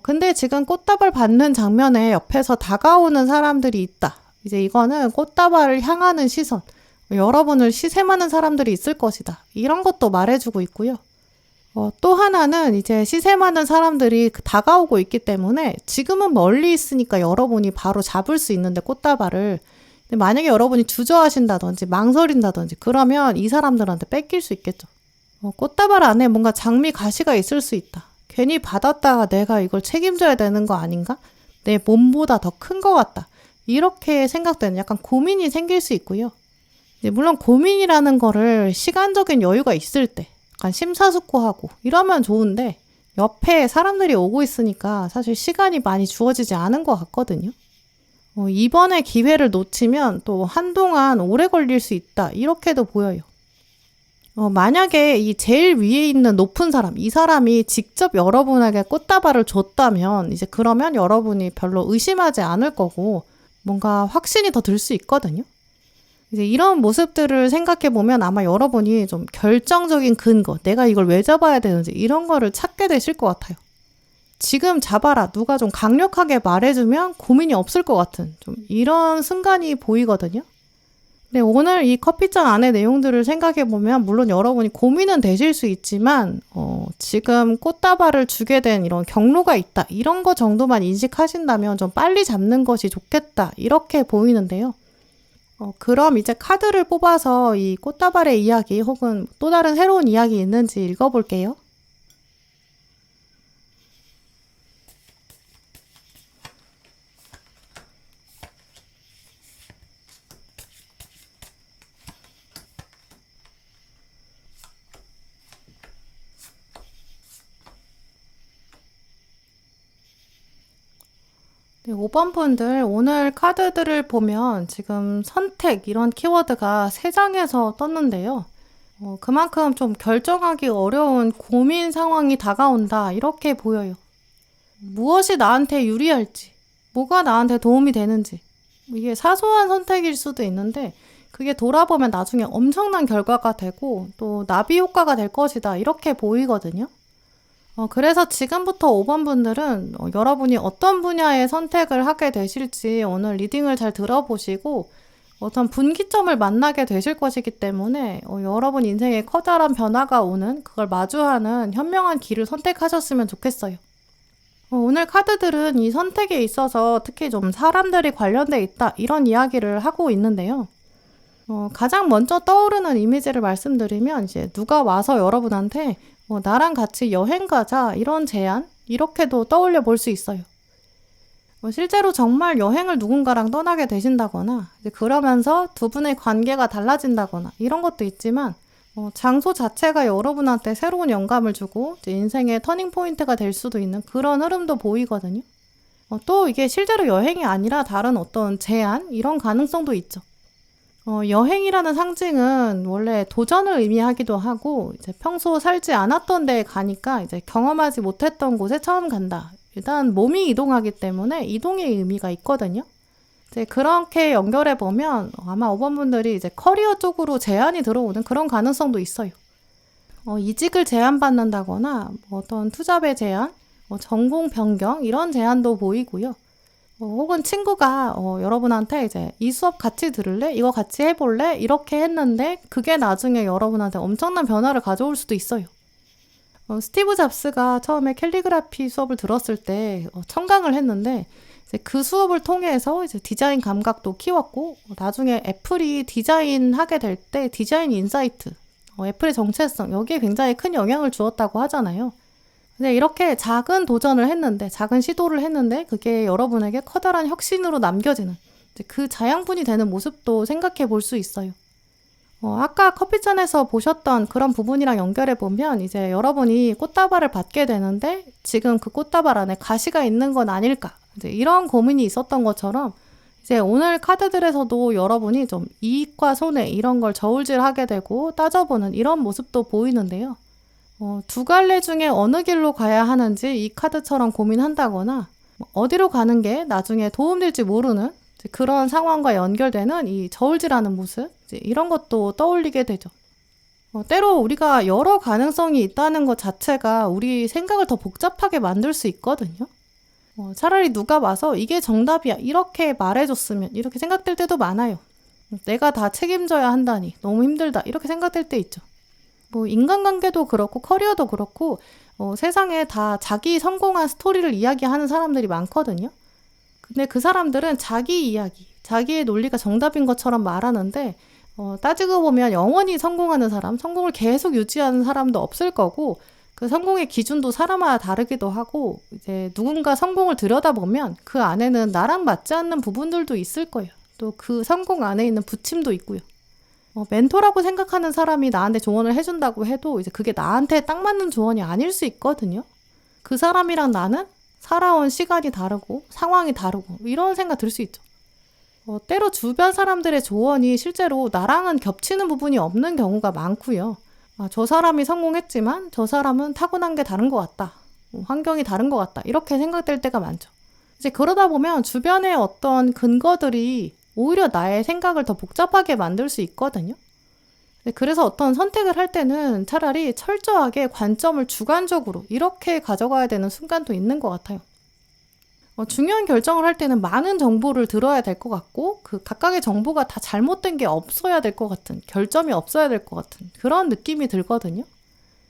근데 지금 꽃다발 받는 장면에 옆에서 다가오는 사람들이 있다. 이제 이거는 꽃다발을 향하는 시선, 여러분을 시샘하는 사람들이 있을 것이다. 이런 것도 말해주고 있고요. 또 하나는 이제 시샘하는 사람들이 다가오고 있기 때문에 지금은 멀리 있으니까 여러분이 바로 잡을 수 있는데 꽃다발을 근데 만약에 여러분이 주저하신다든지 망설인다든지 그러면 이 사람들한테 뺏길 수 있겠죠. 꽃다발 안에 뭔가 장미 가시가 있을 수 있다. 괜히 받았다가 내가 이걸 책임져야 되는 거 아닌가? 내 몸보다 더 큰 것 같다. 이렇게 생각되는 약간 고민이 생길 수 있고요. 물론 고민이라는 거를 시간적인 여유가 있을 때 약간 심사숙고하고 이러면 좋은데 옆에 사람들이 오고 있으니까 사실 시간이 많이 주어지지 않은 것 같거든요. 이번에 기회를 놓치면 또 한동안 오래 걸릴 수 있다. 이렇게도 보여요. 만약에 이 제일 위에 있는 높은 사람, 이 사람이 직접 여러분에게 꽃다발을 줬다면 이제 그러면 여러분이 별로 의심하지 않을 거고 뭔가 확신이 더 들 수 있거든요. 이제 이런 모습들을 생각해 보면 아마 여러분이 좀 결정적인 근거, 내가 이걸 왜 잡아야 되는지 이런 거를 찾게 되실 것 같아요. 지금 잡아라, 누가 좀 강력하게 말해주면 고민이 없을 것 같은 좀 이런 순간이 보이거든요. 네, 오늘 이 커피잔 안의 내용들을 생각해 보면 물론 여러분이 고민은 되실 수 있지만 지금 꽃다발을 주게 된 이런 경로가 있다, 이런 거 정도만 인식하신다면 좀 빨리 잡는 것이 좋겠다, 이렇게 보이는데요. 그럼 이제 카드를 뽑아서 이 꽃다발의 이야기 혹은 또 다른 새로운 이야기 있는지 읽어볼게요. 네, 5번 분들 오늘 카드들을 보면 지금 선택 이런 키워드가 3장에서 떴는데요. 그만큼 좀 결정하기 어려운 고민 상황이 다가온다, 이렇게 보여요. 무엇이 나한테 유리할지, 뭐가 나한테 도움이 되는지, 이게 사소한 선택일 수도 있는데 그게 돌아보면 나중에 엄청난 결과가 되고 또 나비 효과가 될 것이다, 이렇게 보이거든요. 그래서 지금부터 5번 분들은 여러분이 어떤 분야의 선택을 하게 되실지 오늘 리딩을 잘 들어보시고 어떤 분기점을 만나게 되실 것이기 때문에 여러분 인생에 커다란 변화가 오는, 그걸 마주하는 현명한 길을 선택하셨으면 좋겠어요. 오늘 카드들은 이 선택에 있어서 특히 좀 사람들이 관련돼 있다, 이런 이야기를 하고 있는데요. 가장 먼저 떠오르는 이미지를 말씀드리면 이제 누가 와서 여러분한테 나랑 같이 여행 가자, 이런 제안, 이렇게도 떠올려 볼 수 있어요. 실제로 정말 여행을 누군가랑 떠나게 되신다거나 이제 그러면서 두 분의 관계가 달라진다거나 이런 것도 있지만 장소 자체가 여러분한테 새로운 영감을 주고 이제 인생의 터닝 포인트가 될 수도 있는 그런 흐름도 보이거든요. 또 이게 실제로 여행이 아니라 다른 어떤 제안, 이런 가능성도 있죠. 여행이라는 상징은 원래 도전을 의미하기도 하고 이제 평소 살지 않았던 데에 가니까 이제 경험하지 못했던 곳에 처음 간다. 일단 몸이 이동하기 때문에 이동의 의미가 있거든요. 이제 그렇게 연결해 보면 아마 5번 분들이 이제 커리어 쪽으로 제안이 들어오는 그런 가능성도 있어요. 이직을 제안받는다거나 어떤 투잡의 제안, 전공 변경, 이런 제안도 보이고요. 혹은 친구가 여러분한테 이제 이 수업 같이 들을래? 이거 같이 해볼래? 이렇게 했는데 그게 나중에 여러분한테 엄청난 변화를 가져올 수도 있어요. 스티브 잡스가 처음에 캘리그라피 수업을 들었을 때 청강을 했는데 이제 그 수업을 통해서 이제 디자인 감각도 키웠고 나중에 애플이 디자인하게 될 때 디자인 인사이트, 애플의 정체성, 여기에 굉장히 큰 영향을 주었다고 하잖아요. 근데 이렇게 작은 도전을 했는데, 작은 시도를 했는데 그게 여러분에게 커다란 혁신으로 남겨지는 그 자양분이 되는 모습도 생각해 볼 수 있어요. 아까 커피잔에서 보셨던 그런 부분이랑 연결해 보면 이제 여러분이 꽃다발을 받게 되는데 지금 그 꽃다발 안에 가시가 있는 건 아닐까, 이제 이런 고민이 있었던 것처럼 이제 오늘 카드들에서도 여러분이 좀 이익과 손해 이런 걸 저울질하게 되고 따져보는 이런 모습도 보이는데요. 두 갈래 중에 어느 길로 가야 하는지 이 카드처럼 고민한다거나 어디로 가는 게 나중에 도움될지 모르는 그런 상황과 연결되는 이 저울질하는 모습, 이런 것도 떠올리게 되죠. 때로 우리가 여러 가능성이 있다는 것 자체가 우리 생각을 더 복잡하게 만들 수 있거든요. 차라리 누가 와서 이게 정답이야, 이렇게 말해줬으면, 이렇게 생각될 때도 많아요. 내가 다 책임져야 한다니 너무 힘들다, 이렇게 생각될 때 있죠. 인간관계도 그렇고 커리어도 그렇고 세상에 다 자기 성공한 스토리를 이야기하는 사람들이 많거든요. 근데 그 사람들은 자기 이야기, 자기의 논리가 정답인 것처럼 말하는데 따지고 보면 영원히 성공하는 사람, 성공을 계속 유지하는 사람도 없을 거고 그 성공의 기준도 사람마다 다르기도 하고 이제 누군가 성공을 들여다보면 그 안에는 나랑 맞지 않는 부분들도 있을 거예요. 또 그 성공 안에 있는 부침도 있고요. 멘토라고 생각하는 사람이 나한테 조언을 해준다고 해도 이제 그게 나한테 딱 맞는 조언이 아닐 수 있거든요. 그 사람이랑 나는 살아온 시간이 다르고 상황이 다르고 이런 생각 들 수 있죠. 때로 주변 사람들의 조언이 실제로 나랑은 겹치는 부분이 없는 경우가 많고요. 아, 저 사람이 성공했지만 저 사람은 타고난 게 다른 것 같다. 환경이 다른 것 같다. 이렇게 생각될 때가 많죠. 이제 그러다 보면 주변의 어떤 근거들이 오히려 나의 생각을 더 복잡하게 만들 수 있거든요. 그래서 어떤 선택을 할 때는 차라리 철저하게 관점을 주관적으로 이렇게 가져가야 되는 순간도 있는 것 같아요. 중요한 결정을 할 때는 많은 정보를 들어야 될 것 같고 그 각각의 정보가 다 잘못된 게 없어야 될 것 같은, 결점이 없어야 될 것 같은 그런 느낌이 들거든요.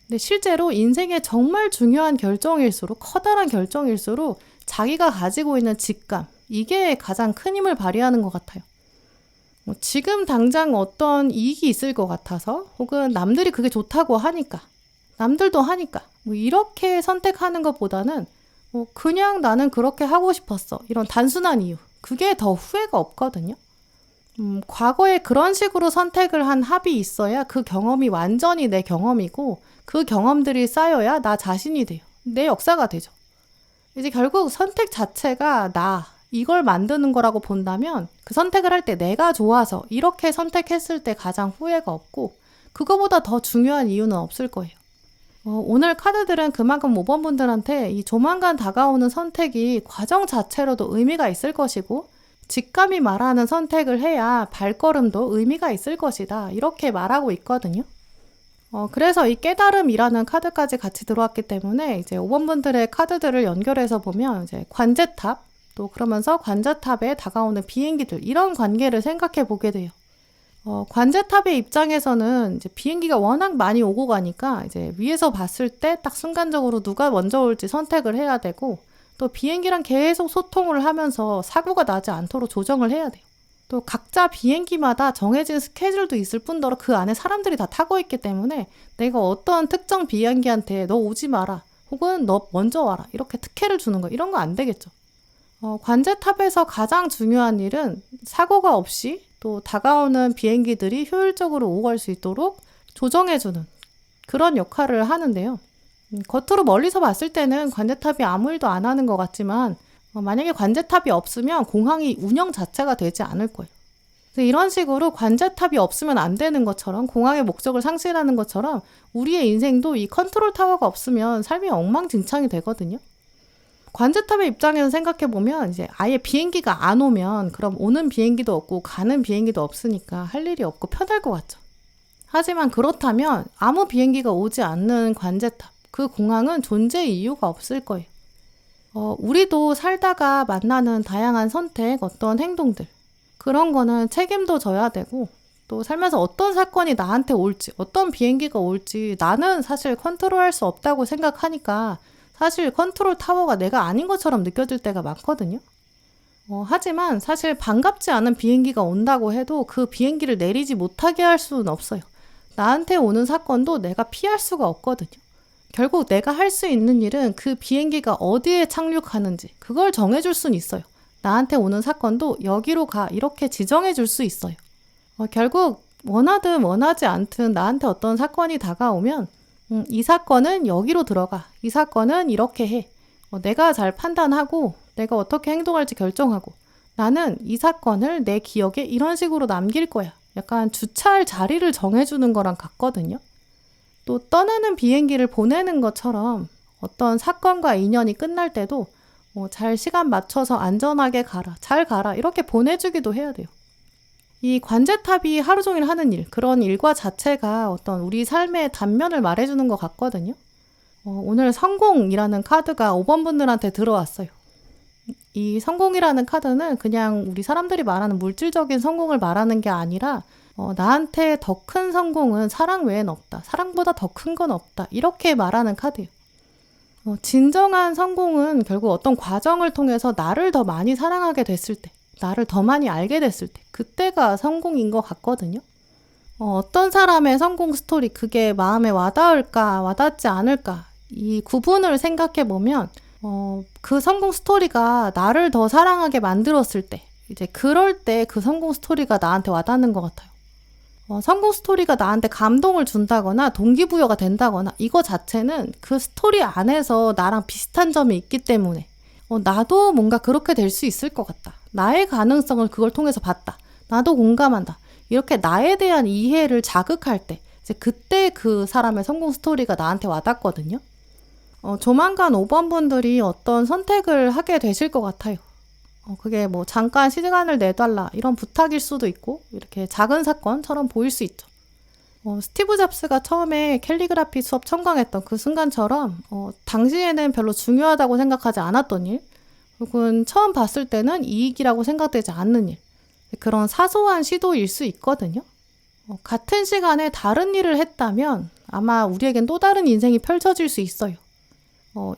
근데 실제로 인생의 정말 중요한 결정일수록, 커다란 결정일수록 자기가 가지고 있는 직감, 이게 가장 큰 힘을 발휘하는 것 같아요. 지금 당장 어떤 이익이 있을 것 같아서 혹은 남들이 그게 좋다고 하니까, 남들도 하니까 이렇게 선택하는 것보다는 그냥 나는 그렇게 하고 싶었어. 이런 단순한 이유. 그게 더 후회가 없거든요. 과거에 그런 식으로 선택을 한 합이 있어야 그 경험이 완전히 내 경험이고 그 경험들이 쌓여야 나 자신이 돼요. 내 역사가 되죠. 이제 결국 선택 자체가 이걸 만드는 거라고 본다면 그 선택을 할 때 내가 좋아서 이렇게 선택했을 때 가장 후회가 없고 그거보다 더 중요한 이유는 없을 거예요. 오늘 카드들은 그만큼 5번 분들한테 이 조만간 다가오는 선택이 과정 자체로도 의미가 있을 것이고 직감이 말하는 선택을 해야 발걸음도 의미가 있을 것이다. 이렇게 말하고 있거든요. 그래서 이 깨달음이라는 카드까지 같이 들어왔기 때문에 이제 5번 분들의 카드들을 연결해서 보면 이제 관제탑, 또 그러면서 관제탑에 다가오는 비행기들, 이런 관계를 생각해 보게 돼요. 관제탑의 입장에서는 이제 비행기가 워낙 많이 오고 가니까 이제 위에서 봤을 때 딱 순간적으로 누가 먼저 올지 선택을 해야 되고 또 비행기랑 계속 소통을 하면서 사고가 나지 않도록 조정을 해야 돼요. 또 각자 비행기마다 정해진 스케줄도 있을 뿐더러 그 안에 사람들이 다 타고 있기 때문에 내가 어떤 특정 비행기한테 너 오지 마라 혹은 너 먼저 와라 이렇게 특혜를 주는 거 이런 거 안 되겠죠. 관제탑에서 가장 중요한 일은 사고가 없이 또 다가오는 비행기들이 효율적으로 오고 갈 수 있도록 조정해주는 그런 역할을 하는데요. 겉으로 멀리서 봤을 때는 관제탑이 아무 일도 안 하는 것 같지만 만약에 관제탑이 없으면 공항이 운영 자체가 되지 않을 거예요. 이런 식으로 관제탑이 없으면 안 되는 것처럼 공항의 목적을 상실하는 것처럼 우리의 인생도 이 컨트롤 타워가 없으면 삶이 엉망진창이 되거든요. 관제탑의 입장에서 생각해보면 이제 아예 비행기가 안 오면 그럼 오는 비행기도 없고 가는 비행기도 없으니까 할 일이 없고 편할 것 같죠. 하지만 그렇다면 아무 비행기가 오지 않는 관제탑, 그 공항은 존재 이유가 없을 거예요. 우리도 살다가 만나는 다양한 선택, 어떤 행동들 그런 거는 책임도 져야 되고 또 살면서 어떤 사건이 나한테 올지 어떤 비행기가 올지 나는 사실 컨트롤할 수 없다고 생각하니까 사실 컨트롤 타워가 내가 아닌 것처럼 느껴질 때가 많거든요. 하지만 사실 반갑지 않은 비행기가 온다고 해도 그 비행기를 내리지 못하게 할 수는 없어요. 나한테 오는 사건도 내가 피할 수가 없거든요. 결국 내가 할 수 있는 일은 그 비행기가 어디에 착륙하는지 그걸 정해줄 수는 있어요. 나한테 오는 사건도 여기로 가 이렇게 지정해 줄 수 있어요. 결국 원하든 원하지 않든 나한테 어떤 사건이 다가오면 이 사건은 여기로 들어가. 이 사건은 이렇게 해. 내가 잘 판단하고 내가 어떻게 행동할지 결정하고 나는 이 사건을 내 기억에 이런 식으로 남길 거야. 약간 주차할 자리를 정해주는 거랑 같거든요. 또 떠나는 비행기를 보내는 것처럼 어떤 사건과 인연이 끝날 때도 잘 시간 맞춰서 안전하게 가라, 잘 가라 이렇게 보내주기도 해야 돼요. 이 관제탑이 하루 종일 하는 일, 그런 일과 자체가 어떤 우리 삶의 단면을 말해주는 것 같거든요. 오늘 성공이라는 카드가 5번 분들한테 들어왔어요. 이 성공이라는 카드는 그냥 우리 사람들이 말하는 물질적인 성공을 말하는 게 아니라 나한테 더 큰 성공은 사랑 외엔 없다. 사랑보다 더 큰 건 없다. 이렇게 말하는 카드예요. 진정한 성공은 결국 어떤 과정을 통해서 나를 더 많이 사랑하게 됐을 때, 나를 더 많이 알게 됐을 때, 그때가 성공인 것 같거든요. 어떤 사람의 성공 스토리, 그게 마음에 와닿을까, 와닿지 않을까, 이 구분을 생각해보면, 그 성공 스토리가 나를 더 사랑하게 만들었을 때, 이제 그럴 때 그 성공 스토리가 나한테 와닿는 것 같아요. 성공 스토리가 나한테 감동을 준다거나 동기부여가 된다거나 이거 자체는 그 스토리 안에서 나랑 비슷한 점이 있기 때문에 나도 뭔가 그렇게 될 수 있을 것 같다. 나의 가능성을 그걸 통해서 봤다. 나도 공감한다. 이렇게 나에 대한 이해를 자극할 때 이제 그때 그 사람의 성공 스토리가 나한테 와닿거든요. 조만간 5번 분들이 어떤 선택을 하게 되실 것 같아요. 그게 뭐 잠깐 시간을 내달라 이런 부탁일 수도 있고 이렇게 작은 사건처럼 보일 수 있죠. 스티브 잡스가 처음에 캘리그라피 수업 청강했던 그 순간처럼 당시에는 별로 중요하다고 생각하지 않았던 일, 혹은 처음 봤을 때는 이익이라고 생각되지 않는 일, 그런 사소한 시도일 수 있거든요. 같은 시간에 다른 일을 했다면 아마 우리에겐 또 다른 인생이 펼쳐질 수 있어요.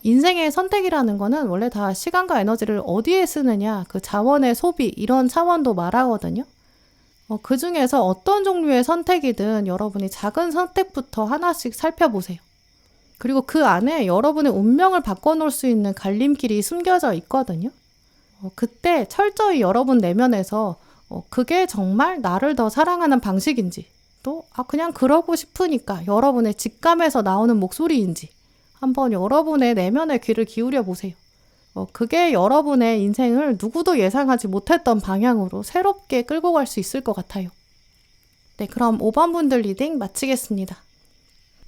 인생의 선택이라는 거는 원래 다 시간과 에너지를 어디에 쓰느냐, 그 자원의 소비, 이런 차원도 말하거든요. 그 중에서 어떤 종류의 선택이든 여러분이 작은 선택부터 하나씩 살펴보세요. 그리고 그 안에 여러분의 운명을 바꿔놓을 수 있는 갈림길이 숨겨져 있거든요. 그때 철저히 여러분 내면에서 그게 정말 나를 더 사랑하는 방식인지, 또 그냥 그러고 싶으니까 여러분의 직감에서 나오는 목소리인지 한번 여러분의 내면의 귀를 기울여 보세요. 그게 여러분의 인생을 누구도 예상하지 못했던 방향으로 새롭게 끌고 갈 수 있을 것 같아요. 네, 그럼 5번 분들 리딩 마치겠습니다.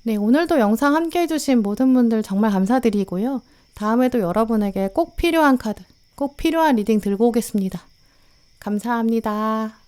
네, 오늘도 영상 함께 해주신 모든 분들 정말 감사드리고요. 다음에도 여러분에게 꼭 필요한 카드, 꼭 필요한 리딩 들고 오겠습니다. 감사합니다.